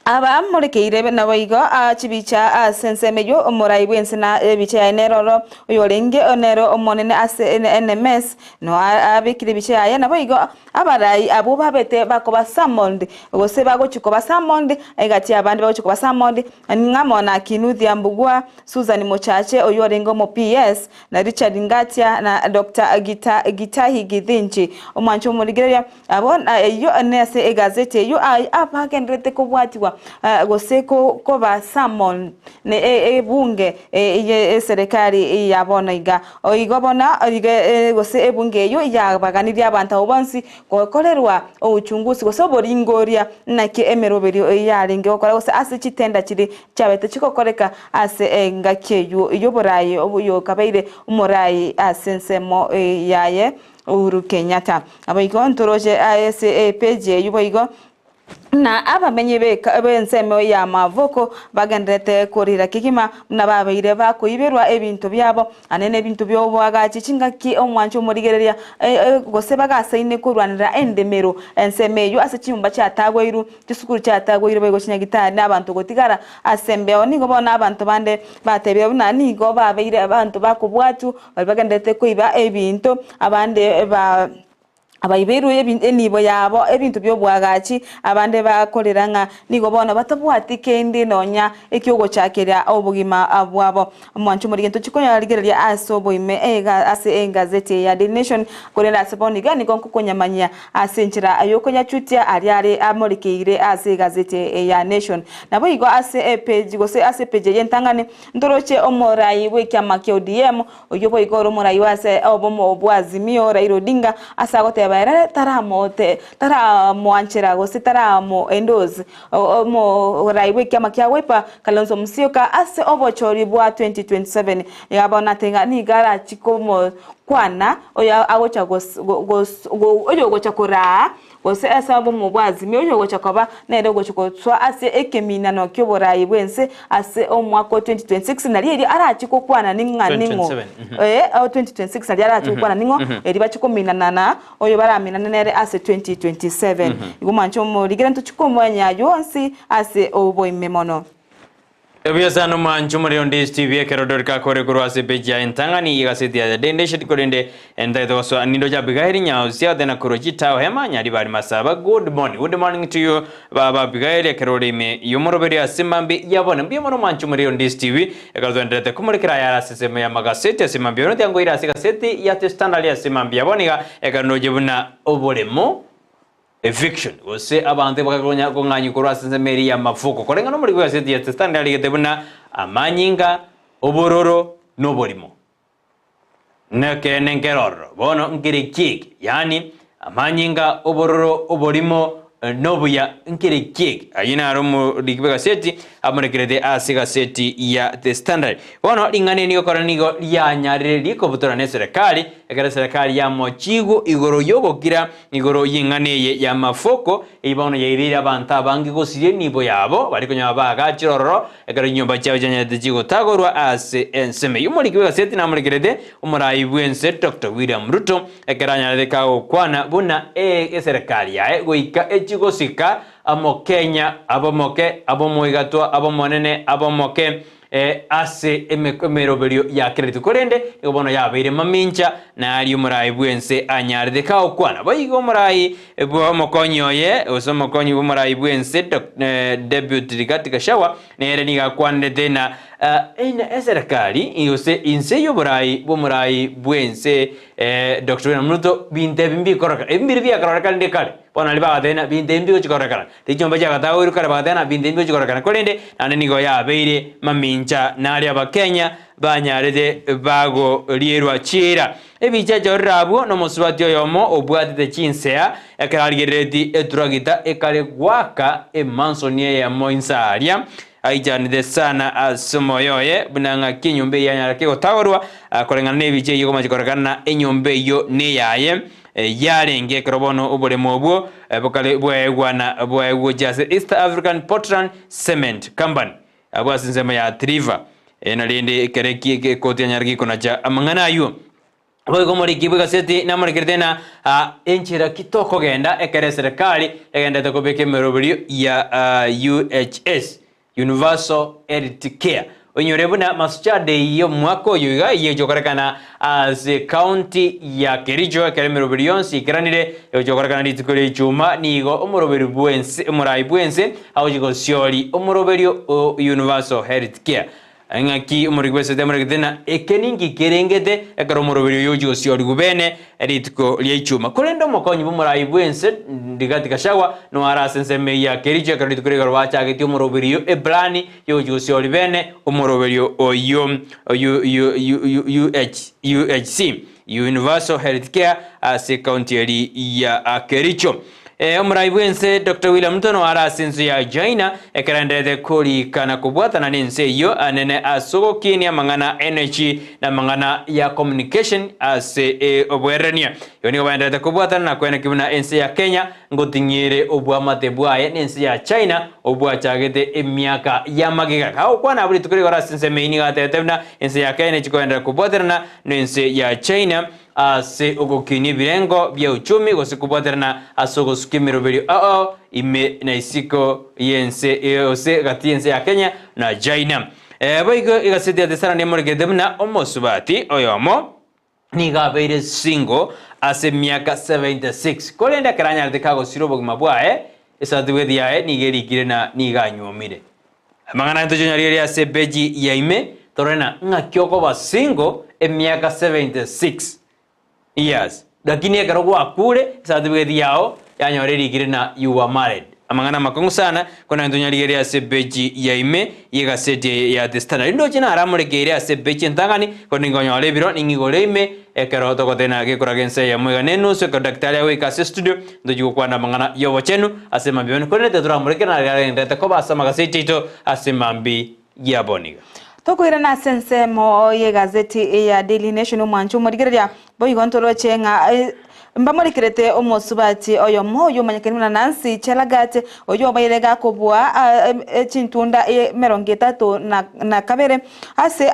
aba morekeire na baigo chibicha sensemeyo omorai bwense na bicha eneroro yorenge onero omonene ase NMS no abikire bicha ya na baigo abarai abo babete bakoba summoned gose bagochikoba summoned egati abandi bagochikoba summoned ngamona kinuthia mbugwa Susan Mochache oyorengo mo PS na Richard Ngatia na Dr. Gitahi Githinji omwancho murigeria abona yo nese egazeti yo abagendrete kubwatiwa gose ko ba Salmon ne bunge serikali ya bona iga oigo bona gose ebunge yo ya baganiri abantu obonsi kokorerwa uchunguzi gose boringoria naki emeroberio yaringe okora gose ase chitenda chiri chabete chikokoreka ase ngakeyo iyo borayi obuyo kabaire umurai ase nsemo yaye Uhuru Kenyatta abayigo ntoroje ase page yubayigo na abamenye bensemo ya mavoko bagendete korira kigima nababaire bakoiberwa ebintu byabo anene ebintu byo bwagachi chingaki omwancho murigereria gose bagasaine kurwanira endemero ensemeyo ase chimba cyatagweiru gisukuru cyatagweiru bego chinyagitari n'abantu gotigara asembeo nigo bona abantu bande batebye buna nigo babaire abantu bakubwatu bagendete kuiba ebintu abande ba abayiberu enibo yabo ebintu byo bwagachi abande bakoleranga nigo bona batabwatike ndi nonya ekyogo cyakera obugima abwabo mwancu muri gento chikonya ligereria aso boime ase engazeti ya The Nation kolera saboni gani gonko konyamanya asenchira ayoko nyachutia ariare amorikeire ase gazeti ya Nation nabo igo ase page gose ase page yentangane ndoroche omorai wekyama kyo DM oyobo igoro morai wase obomo obwazimio Raila Odinga asagote bayara tara mwanchira gose tara mo endoze mo raiwe kama kya wepa Kalonzo Musyoka ase obochori bwa 2027 yabona tenga ni gara chikomo kwana oya agocha oyo gocha kora gose asabo mu bwazimi oyo gocha kwaba nere gocha kotwa ase ekemina no kyoborayi bwense ase omwako 2026 nali arachiko kwana ningo 2026 nali arachiko kwana ningo eri bachikomina nana oyo baramina nere ase 2027 igumancho mu ligera ntuchikomwanya yonsi ase oboimemono Ebiasano manchu muri Ndizi TV kerodorka kore kurwase peja entangani yigase dia dende shitikolende enda doso anindo jabigairi nya usia dena kurojita hema nyari bari masaba good morning to you baba bigairi kerode me yomoroberi asimambi yabona mbiyomono manchu muri Ndizi TV ekalo ndete kumurikira yara siseme ya magasete asimambi ono tyango ira sikasete ya te standard ya asimambi yaboniga ekano jebuna obolemo eviction ose abantu bakagonya konganyi kurwasa semeri ya mafuko korenga no muri kwa seti ya standard getebuna amanyinga obororo no borimo neke nengeroro bono ngirikik yani amanyinga obororo oborimo nobuya nkirikik ayina romo dikibega seti amurekerede asiga seti ya the standard bono lingane niyo koranigo ya nyarire liko butora ne serikali ekara serikali ya mochigo igoro yogokira igoro yinganeye ya mafoko ibono yairira abantu abangi gosirie nibo yabo bari kunya baga chiroro ekara nyomba cyawe cyanya dijigo tagorwa ase enseme yumurikibega seti namurekerede umurayi bwense Dr. William Ruto ekara nyarire kawo kwana buna serikali ya goika chigosika amo Kenya abomoke abomoigatwa abomonene abomoke ase emeroberio ya credit korende ibono yabeire mamincha na ali umurai bwense anyarde ka okwana bayigo murai bwo mokonyoye osomokonyi umurai bwense debut rigatika shawa nere niga kwande tena ina serikali yose inse yoburai bumurai bwense Dr. Namuto binte bimbi koraka embiri bya koraka ndekale bona liba tena binte bimbi koraka dijomba jaga tawiru kara tena binte bimbi koraka kolende nane nigo yabeire mamincha nali abakenya banyarede bago lierwa chira ebijaja orabo no musubati yomo obwatite chinsea ekaraligeredi eturagita ekale gwaka emansonie ya moinsaria aijanide sana asomoyoye bunanga kinyumbe yanyarake otaworwa kolengana nebije yigoma chikorakana enyumbe yo ne yaye yarenge krobono obolemo obwo bokale bwegwana bwego jase East African Portland Cement Company abwasinzema ya Triva enalinde kereki koti nyargi konacha amangana ayo bwego muri kibwa seti namurekertena enchira kitoko genda ekere serikali egenda tekobeke merobrio ya UHS Universal Health Care onyorebuna masuchade yo mwako yuga yejokorekana as county ya Kericho keremerobrio sikiranire yejokorekana litukole chuma nigo omoroberi bwense umurai bwense awjigo sioli omoroberio Universal Health Care ngaki umurigwese demurigdena ekeningi kerengete ekaro morobiri yojo siori gubene eritiko liechuma kolendo mokonyi bumurai bwense ndigati kashagwa no arasense meya keriche karito kurigaro wacha ageti umurobiri yo ebrani yojo siori bene umurobiri oyo UHC Universal Healthcare ase county ya Kericho. Omurai bwense Dr. William Mutono arasense ya Jaina ekarandete kuri kana kubwatana nense yo anene asogo kinia mangana energy na mangana ya communication ase obwerenia yoni obandete kubwatana na kwena kibuna ense ya Kenya ngotingire obwamate bwaye nense ya China obwachagete emiaka ya magiga kao kwana buri tukuri arasense meini gatetebna ense ya Kenya chikwenda kubwatana nense ya China ase ogokini birengo bya uchumi gosikubwaterana asogo sukimiroberi ime na isiko yense ose gatiense ya Kenya na China boigo igasete desana ne morgedemna omosubati oyomo ni gabeire singo ase miaka 76 kolenda karanya de kago sirobo mabwae esa duwedia ni geri kirena ni ganyomire mangana nto jonyari ase beji yaime torena ngakyoko basingo miaka 76 yes lakini ekarogwa akure certificate yao yanyoreri girena you are married amangana makongo sana kona ndonyari ya sebeji yaime yega sete ya testana ndo china aramurekere ya sebeji ntangani koni ngonyole biro ningigoleime ekero to kotena ke kuragense ya mwega nenu so daktari awe ka studio ndo juko kwa mangana yobo chenu asema bione kone te turamurekera na ndete ko basa magasete ito asema mbi ya boniga tokwira na sense mo ye gazeti ya Daily Nation mwanchu murigeria boyigontoro chenga mbamurikirete omosubati oyo moyo manyakenuna Nancy Chelagate oyo bayirega kobwa chintunda 30 na kabere ase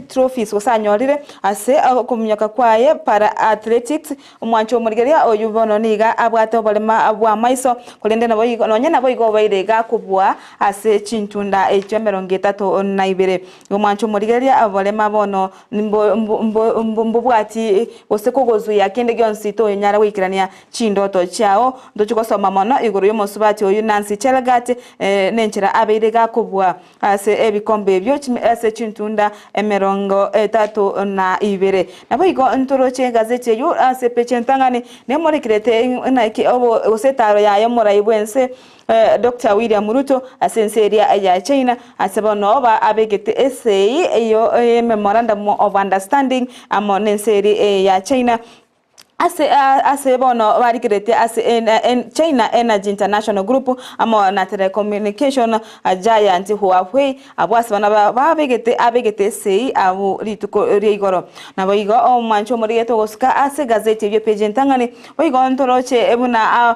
trophies osanyorire ase kumyaka kwaye para athletics omwancho murigeria oyo bono niga abwate obalema abwa maiso kolende na boyigo nonyana boyigo bayirega kobwa ase chintunda 32 omwancho murigeria abalema bono mbobwati osekogozu yakende gyonsito nyara wikirania chindoto chao ndochukosoma mono iguru yomosubati oyu Nancy Chelagate nenchera abeirega kubwa ase ebikombe byo ase chintunda 32 nabo igo ntoroche gazeti yo ase pechentangani nemorikirete naiki obo osetaro yayo moraibwense Dr. William Ruto asenseria ya China asebono ba abegete essay iyo memorandum of understanding amonenseri ya China ase bono barikirete ase China Energy International Group amo na telecommunication giant Huawei abwase bana abegete sei abu lituko rigoro na boigo o mancho morigeto goska ase gazeti yo page ntangani boigo ntoroche ebuna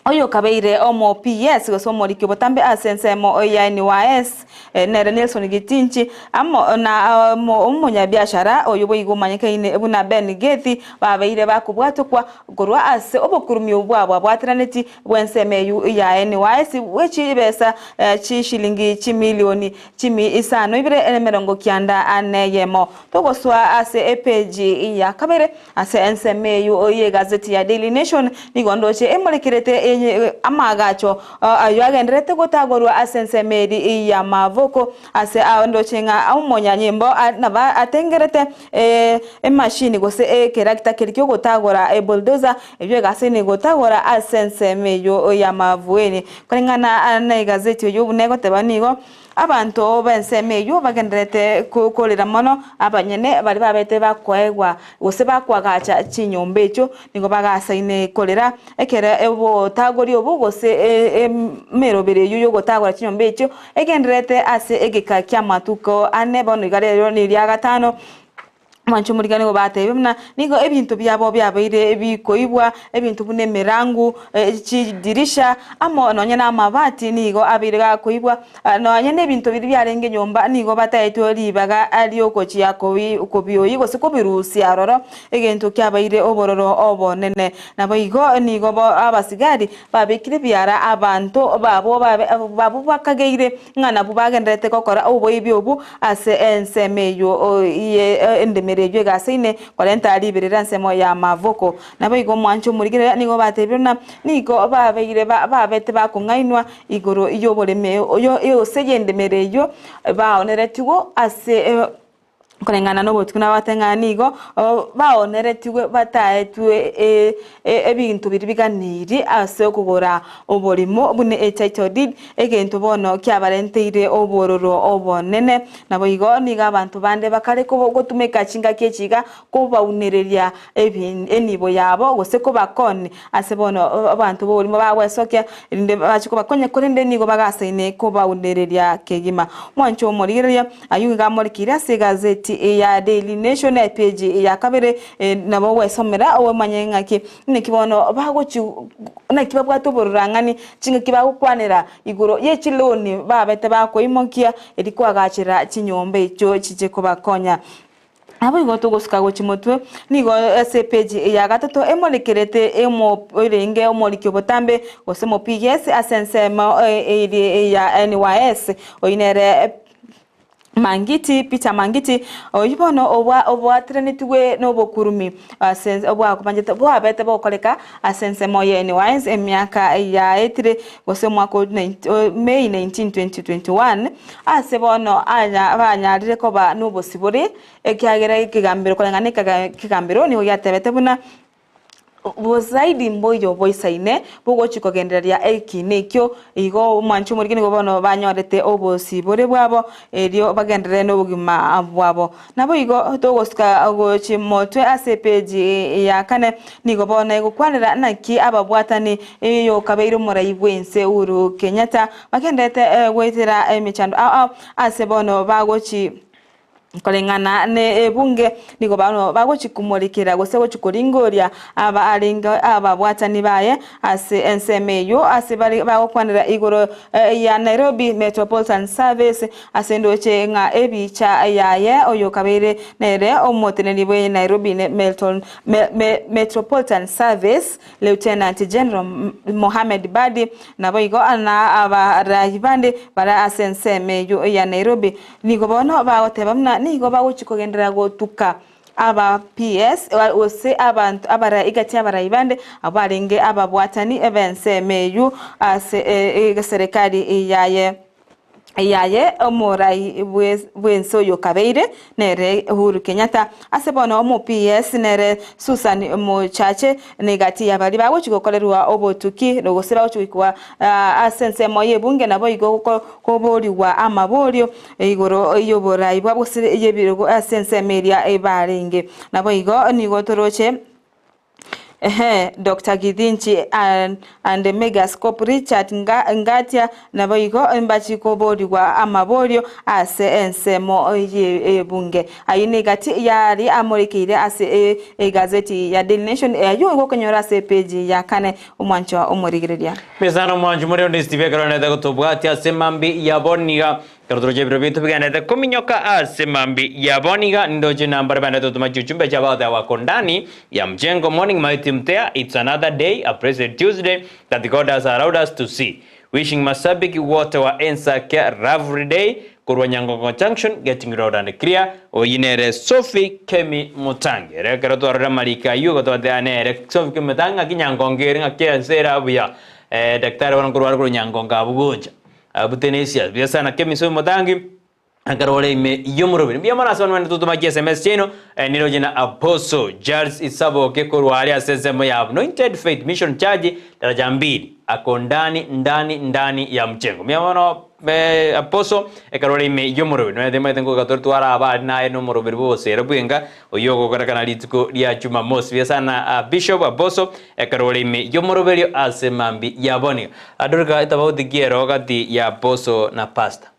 oyo kabeire omo PS gosomo likibotambe asense mo oya NYS nere Nelson Gitinchi amo na umunya biashara oyo boyigo manyeka ine ebuna Ben Gethi babeire bakubwato kwa gorwa ase obokurumi obwabwa bwatraneti bwenseme ya NYS wechi besa chi shilingi chi milioni chimi isano ibire emerongo kyanda aneyemo togoswa ase page ya kabere ase enseme yu oye gazeti ya Daily Nation nigondoche emolekirete amagacho ayoagendrete gotagorwa asense meri ya mavoko ase ndochenga umunya nyimbo naba atengerete machine gose character kirikyo gotagora bulldozer ebyo gasene gotagora asense meyo ya mavueni kolingana na gazeti yo bunego tebanigo abantu benseme yo bagendrete kukolera mono abanyene bali babete bakwegwa gose bakwagacha chinyombe cyo ningo bagasaine kolera ekere ebo tagori obo gose merobere yo gotagora chinyombe cyo egendrete ase egeka kya matuko ane bono igarero ni lya gatano mancho murigane go batebimna nigo ebintu byabo byabaire ebikoibwa ebintu bune merangu chidirisha amo nonyana amabati nigo abirega koibwa nonyane ebintu biri byarenge nyomba nigo bataito libaga aliokochi yakobi ukobioyi go sikobirusi aroro egento kyabaire obororo obonene nabo igo nigo abasigari babikire byara abantu babo bakageire ngana bubagendete kokora obo ibyo ase ensemeyo ye endeme merejo gaseine kolenta alibirira nsemo ya mavoko nabo igo mwancho murigire nigo batebirona nigo babeire babete bakungainwa igoro iyo boreme yo seyende merejo baoneretigo ase kolengana no botukuna batenganigo baoneretiwe bataetwe ebintu biribiganiri ase kugora oborimo bune title deed egento bono kyabarenteire obororo obonene nabo igo niga abantu bande bakare ko gotumeka chinga kyechiga ko baunereria enibo yabo gose ko bakoni ase bono abantu borimo bawesoke inde bachiko bakonye korende nigo bagasaine ko baunereria kegima mwancho morigeria ayunga morikira ase gazeti ya Daily Nation page ya kabere nabo wesomera owe manyengaki nikibono bagochi nakibabwa toborangani chinga kibagukwanira iguro yechiloni babete bakoimokia edikwagachira chinyombe icho chiche kubakonya abo igoto gosika gochimotwe nigo ase page ya gatatu emolekerete emo irenge omolikyo botambe gosemo PS asensema ya NYS oinere Mangiti Peter Mangiti oyibono obwa trenitwe no bokurumi sense obwa kupanjeta bwa bete bokoleka asense moye NYS emyaka ya etire gose mwako May 19 2021 asebono abanyarire ko ba no bosibore ekyagera ikigambiro kolengane kigambiro niho yatebete buna bozaidi mboyo boisaine bogochi kogenderia ekinekyo igo mwanchu muri nigo bono banyorete obosibore bwabo erio bagendere no bugima bwabo nabo igo togosika gochi motwe ase page ya kane nigo bono igukwanira naki ababwatani iyo kabeiro murayibwense uru Kenyatta bagendete gwetera emichando ase bono bagochi kolengana ne bunge nigo bano bagochikumurikira gose gochikoringoria aba alinga aba bwatani baye ase ensemeyo ase bari bagokwanira igoro ya Nairobi Metropolitan Service ase ndoche nga ebicha yaye oyo kabere nere omoteneni bwe Nairobi Metropolitan Service Lieutenant General Mohamed Badi nabo igo ana aba rahibande bara ase ensemeyo ya Nairobi nigo bano bagotebamna nigo bagochikogendera gotuka aba PS ose abantu abara igati abara ibande abarenge ababwatani ebense meyu ase serikali yaye omorai bwenso yo kabeire nere Uhuru Kenyatta asebono omo PS nere Susan Mochache negati abali bagochikokolerwa obotuki nogoseba ochikwa asense moye bunge nabo igo koboriwa amaborio igoro yoborai babosire yebirogo asense media ebarenge nabo igo nigo toroche Dr. Gidinchi and the Megascope Richard Ngatia naboigo mbachiko bodiwa amaborio ase ensemo bunge ayine gati yari amorikire ase gazeti ya Daily Nation yo gokonyora ase page ya kane umwancho umurigireria mesano mwancho muri on Steve Karone da gotobwati ase mambi ya boniga Karotoroje Brovito Piganeta Kominyoka Asemambi Yaboniga Ndoje number Banato Machuchumbe Chabada Wakondani Yamjengo morning my team there. It's another day, a present Tuesday that God has allowed us to see. Wishing Masabiki water wa Ensakia Ravery Day, Kurwanyango Junction, getting road and clear, or Yinere Sophie Kemi Mutangi. Rekaratora Marika, you got the Ane, Sophie Mutanga, Kinyangon, getting a care and say Rabia, Dr. Wanguruyangonga Buja. Butenesia biasana kemiso modangi akarole me yomurubiri biamara sonwa tutuma SMS cheno nilo jina Apostle Charles Isabo kekorwali asesemo ya Anointed Faith Mission Charge daraja 2 akondani ndani ya mchengo miamono Apostle ekarole me yomurubiri no dema tengo gatortuara aba na no murubiri bose rabwenga oyogo karakana litiko dia Jumamosi biasana Bishop Apostle ekarole me yomurubiri asemambi yaboni adorga itabauti giero gati ya Apostle na pastor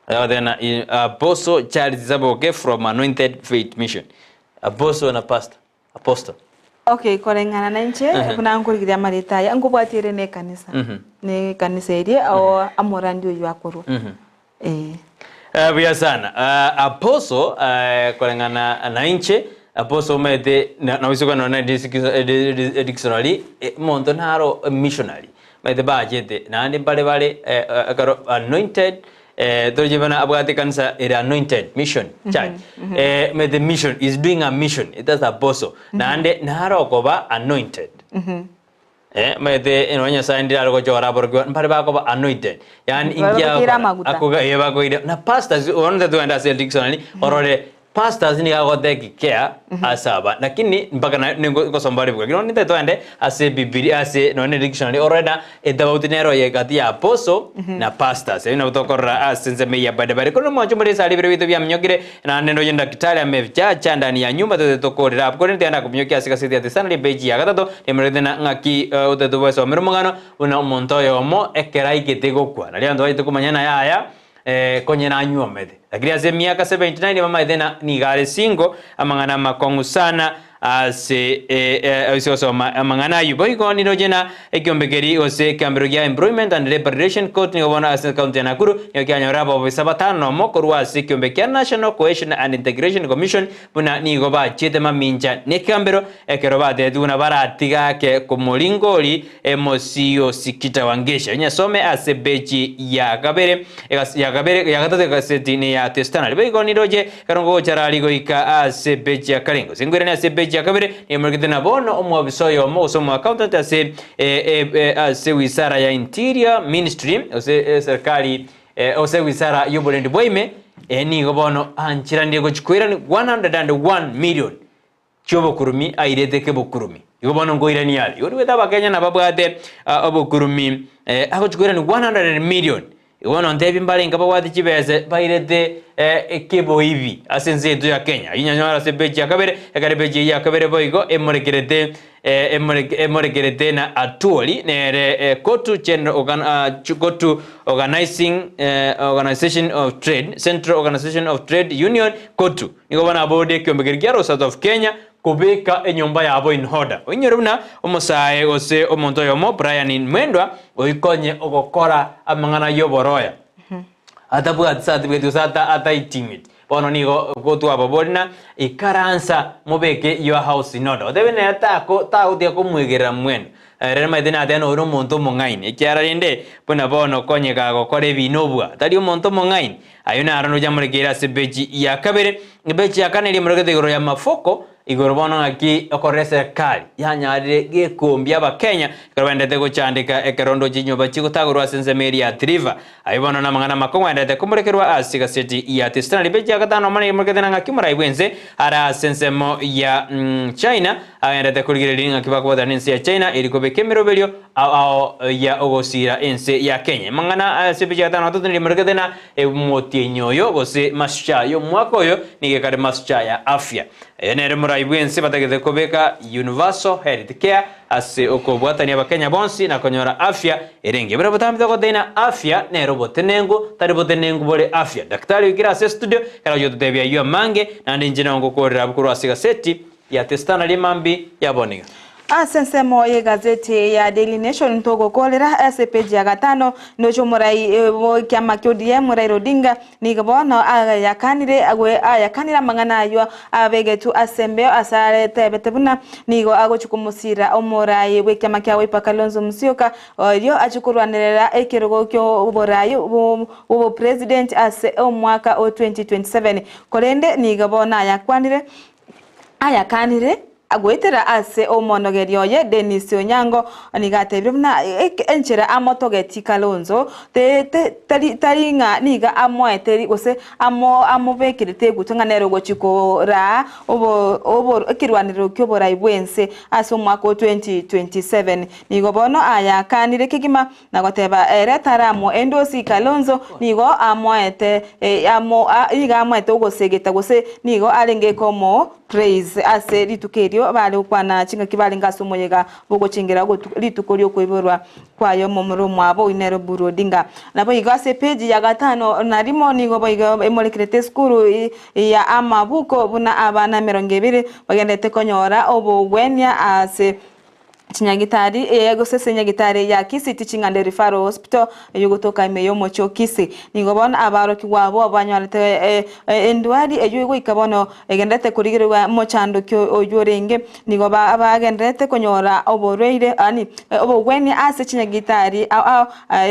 then Apostle Charles Zaboke from Anointed Faith Mission. Apostle na pastor. Apostle. Okay, kolengana nanche kuna ngurigira marita ya ngubwatire ne kanisa. Ne kanisa iri au amorandio yakuru. Biasana. Apostle kolengana nanche Apostle mede na wisuka na dictionary montonaro missionary. Mede bajete na ande bale akaro anointed Dorjibana abwate kanisa ere anointed mission church. The mission is doing a mission. It is apostle. Na ande narokoba anointed. Mete enonya sandira algo chora porque mpare ba ko anointed. Yani ingia akoga yeba ko ide. Na pastors on the tuenda sel dictionary orore pastors ni agote care asaba. Lakini mpaka ngo sombari buka. Kino nite tuende ase biblia ase no dictionary oreda edabautinero ye kati ya apostle na pastors. Ina utokora asense meya bade kono mwacho muri sali bire bya mnyogire na nendo yenda kitali amevicha ndani ya nyumba tote tokorera hapo ndio enda kumnyokia sikasiti ya tsana le beji ya gatato emrede na ngaki utetu weso merumangano una monto yomo ekerai kitego kwa na liando aito kumanyana yaya konye na nyomede lakini ase miaka 79 mama idena ni gare singo amangana makongu sana ase amangana yubo ikoni nojena ekiombekeri ose Cambodia Employment and Labor Relation Court ni gobona ase county Nakuru yokianya rabo obisabatano mokorwa ase ekiombekeri National Cohesion and Integration Commission buna ni goba chete maminja ne Kambero ekeroba de duna baratiga ke komolingoli emosio sikita wangesha nyasome ase beji ya kabere ya gatate kaseti ni ya testana libo ni roje karongo charali goika ase beji ya karingo singwere ase beji ya kabere ni mrikitena bono omwabisoyo mo somo accountant ase wizara ya interior ministry ase serikali ase wizara yobolendi boime ni gobono anchira ndigo chikwira ni 101 million chobo kurumi airete ke bokurumi gobono ngoira ni yali yori weta bakenya na babwate obokurumi ako chikwira ni 100 million iwono ndebi mbale ngaba wadi chibeze bairete kebo hivi asenze yetu ya Kenya inyanyora se beji ya kabere ekare beji ya kabere boigo emorekerete na atuoli nere kotu kotu organization of trade Central Organization of Trade Union kotu niko bana bode kyombekeriaro South of Kenya kubeka enyomba yabo in order onyoruna omusaye ose omonto yomo Brian Mwendwa oikonye ogokora amangana yoboroya atabu atsati betu sata ataitimit bono nigo gotu abobona ikaransa mobeke your house in order debe na tako taudia kumwegera Mwendwa rero maidena ateno oro monto mongaine ekyara rende bona bono konye gago kore binobwa tari monto mongaine ayuna arano jamurekera sebeji ya kabere beji ya kaneli murekete goro ya mafoko igoro bono aki okorese kali yanyarire gekombya abakenya karwendete guchandika ekerondo jinyoba chigutagurwa asense meri ya triva ayibono na mangana makongo endete kumurekerwa asiga seti ya testana beji ya gatano mani murekete na ngakimura ibwenze ara asense mo ya China ayendete kuligirelinga kibakwa nsi ya China iriko kemerobelio ya ogosira ense ya Kenya mangana sebeji ya gatano tutuni murekete na motienyoyo gose mascha yo mwako yo nigekare mascha ya afya enere muraibwense batageze kobeka universal health care ase okobwatani abakenya bonsi na konyora afya erenge bera butambita kodena afya nero botenengo tari botenengo bole afya daktari wigira ase studio kala yoto tebya yo mange na ndinjina ngokorera bukuru asiga seti ya testana limambi ya boninga Asensemo ye gazeti ya Daily Nation ntogo kolera ase page ya gatano nojo murai kyama kyodie murai rodinga nigabona ayakanire agwe ayakanira mangana yo abegetu asembeo asare tebetebuna nigo agochukumusira omurai we kyama kyawe pakalonzo musyoka yo achukurwanirera ekirogo kyo borai ubo president ase omwaka o 2027 kolende nigabona ayakanire agwetera ase omonogerio ye Dennis Onyango nigatebire na enchera amotogeti Kalonzo taringa niga amweteri gose amobekirite gutunganero gochikora obo kirwaniro kyobora ibwense ase omwaka 2027 nigo bono ayakanire kigima nagoteba eretaramo endosi Kalonzo nigo amwete iga amwete ogosegeta gose nigo alenge komo praise ase litukerio bale ukwana chinga kibale ngasomoyega bogo chingera litukorio kweborwa kwayo momuro mwabo inero burodinga nabo igase page ya gatano narimo nigo boiga emolekrete skuru ya amabuko buna abana 200 bagendete konyora obogwenya ase chinyagitari gosese nyagitari ya Kisii Teaching and Referral Hospital yugotoka imeyo mocho Kisii ningobona abaroki wabo abanyarete endwari eyo ikabono egendete kurigirwa mochando kyo oyorenge nigoba abagendete konyora oboreire ani obogweni ase chinyagitari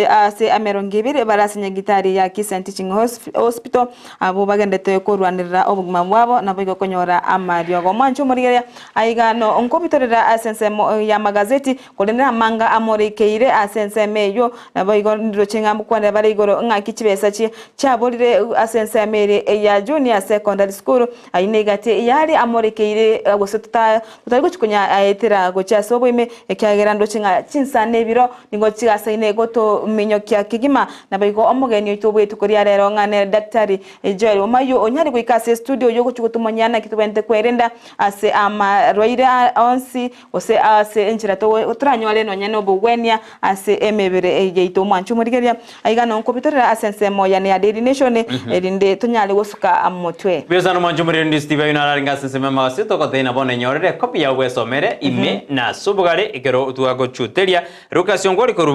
ase amerongibire barase nyagitari ya Kisii Teaching Hospital abo bagendete korwanira obuguma bwabo nabo konyora amaryogo mwancho murigeria aigano onkobitorera asensemo ya magazeti kolendera manga amorekeire asensemeyo nabo igondiro chingambu kwanda bari igoro ngakicibesa chabolire asensemere ya junior secondary school ainegati yari amorekeire gosota tutari guchikunya aetera gocha soboime ekyagera ndo chinga chinsane biro ningo chigasa ine goto minyo kya kigima nabo igo omugeni itobwe tukori arero ngane daktari Joel omayo onyari kuikase studio yo guchukutumonyana kitubente kwerenda ase amarwaire onsi ose ase enchira to utranyole no nyene obugwenia ase emebere yeito mwanchu murigeria aigano nkobitorera asensemo ya ne Daily Nation erinde tunyale gosuka amotwe bezano mwanchu muri Steve Yunara sensema masito ko tena bone nyorere copy ya wesomere ime na subugare ikero utuago chuteria Dorcas ngori ko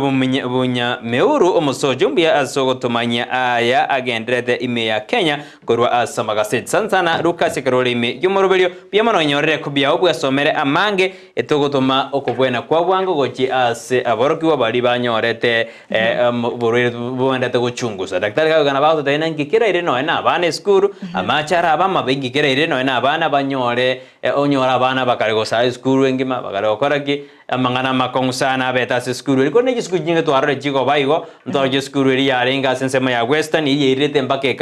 bunya meuru omusojo mbia asogotomanya aya agendrete ime ya Kenya korwa asamagasete sansana Dorcas ikero ime yumoroberio byamano nyorere kubya obwesomere amange etogotoma okobwena kwa bwango gochi ase aboroki wabali banyorete buendete guchunguza daktari kagana bato tena ngikira ire no na bana school amachara abama bingikira ire no na bana banyore onyora bana bakarigo sa school engima bakarigo koraki amangana makonsana beta se school iko ne school jinga to arre jigo baigo ndo school iri yarenga sensema ya western iri irete mbake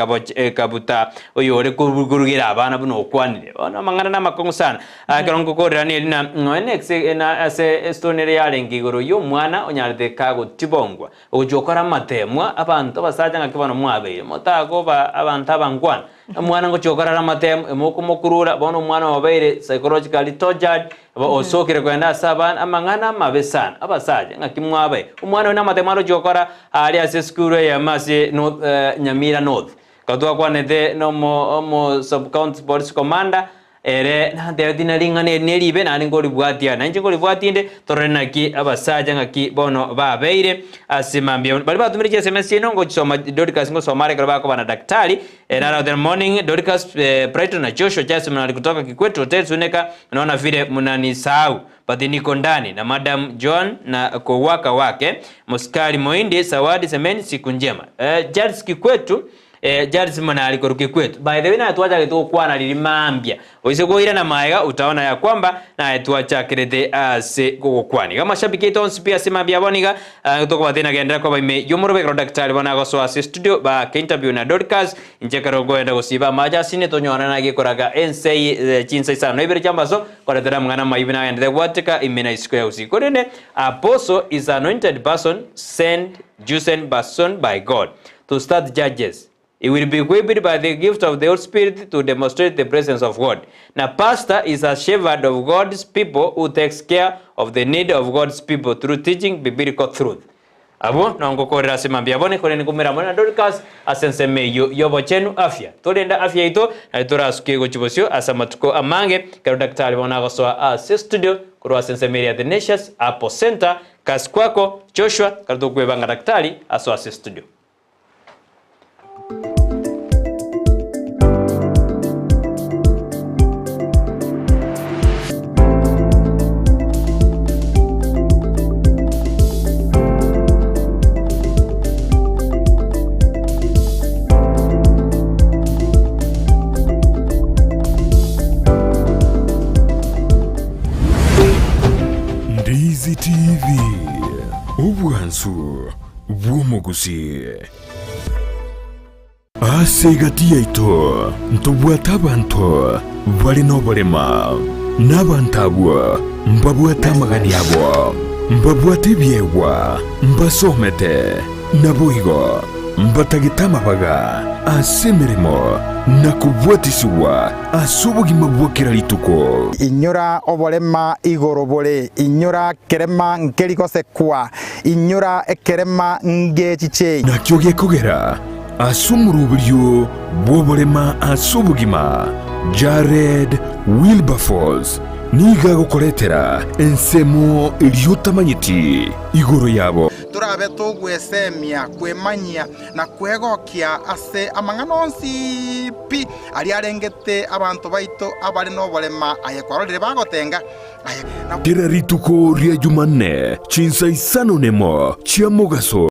kabuta oyore kurugira abana buno kwanire ona mangana na makonsana akarongo korani na next na ase stonere yarengi goro yo mwana onyarete kago tibongwa ujokora matemwa abantu basaja ngakibano mwabe motago ba abantu abangwana mwana ngo chokora matem emoko mokurura bono mwana wabaire psychologically tortured osokire kwenda saban amangana mabesana abasaje ngakimwabe umwana na matemaro chokora ali ase school ya mase North Nyamira North katwa kwanete no mo sub county police commander ere na deadina lingane nelibe na ngoli bwatia na ngoli bwatinde torenaki abasaja ngaki bono babeire asimambia bali batumire SMS ngo chisoma Dorcas ngo somare kwa bana daktari na the morning Dorcas Brighton na Joshua Jasmine kutoka Kikwetu Hotel Suneka naona vile mnanisahau badi niko ndani na Madam John na kowaka wake Muskari Moindi Sawadi semeni siku njema Judge Kikwetu Judge mwana alikoruke kwetu by the way na tuacha kitu kwana lilimambia oisegoira na maiga utaona ya kwamba na tuacha kirete ase gokwani kama shabiki tons pia simambia boniga kutoka batena gendera kwa ime yomorobe daktari bana goso ase studio ba ke interview na Dorcas injekaro goenda gosiba maja sine tonyona na gikoraga ensei chinsa sana ibere jambazo kwa dera mwana maibina and the watika imena square usiku rene apostle is anointed person sent chosen person by God to start judges. It will be equipped by the gift of the Holy Spirit to demonstrate the presence of God. Now, pastor is a shepherd of God's people who takes care of the need of God's people through teaching biblical truth. Abo na ngokora simambia bone kone nikumera mwana Dorcas asenseme yobo chenu afya. Tolenda afya ito na turasuke gochibosio asamatuko amange karo daktari bona gosoa ase studio kurwa senseme ya the nations apo center kaskwako Joshua karo kwebanga daktari aso ase studio. Ndizi TV ubwansu bw'umuguzi asegati yaito ntubwata abantu bari noborema n'abantabwa mbabwata magani yabo mbabwate byewa mbasomete nabuhigo mbatagitama baga asemeremo nakubwatisiwa asubugima bwokera lituko inyura oborema igorobore inyura kerema nkerikose kwa inyura ekerema ngechiche nakyo gekogera asumuruburyo bwoborema asubugima Jared Wilberforce niga gukoretera ensemo iliyotamanyiti iguru yabo turabe tugwesemia kwemanyia na kwegokia ase amang'anonsi pi ali arengete abantu baito abali noborema ayekwarorire bagotenga kira rituko ria Jumanne chinsa isano nemo chia mugaso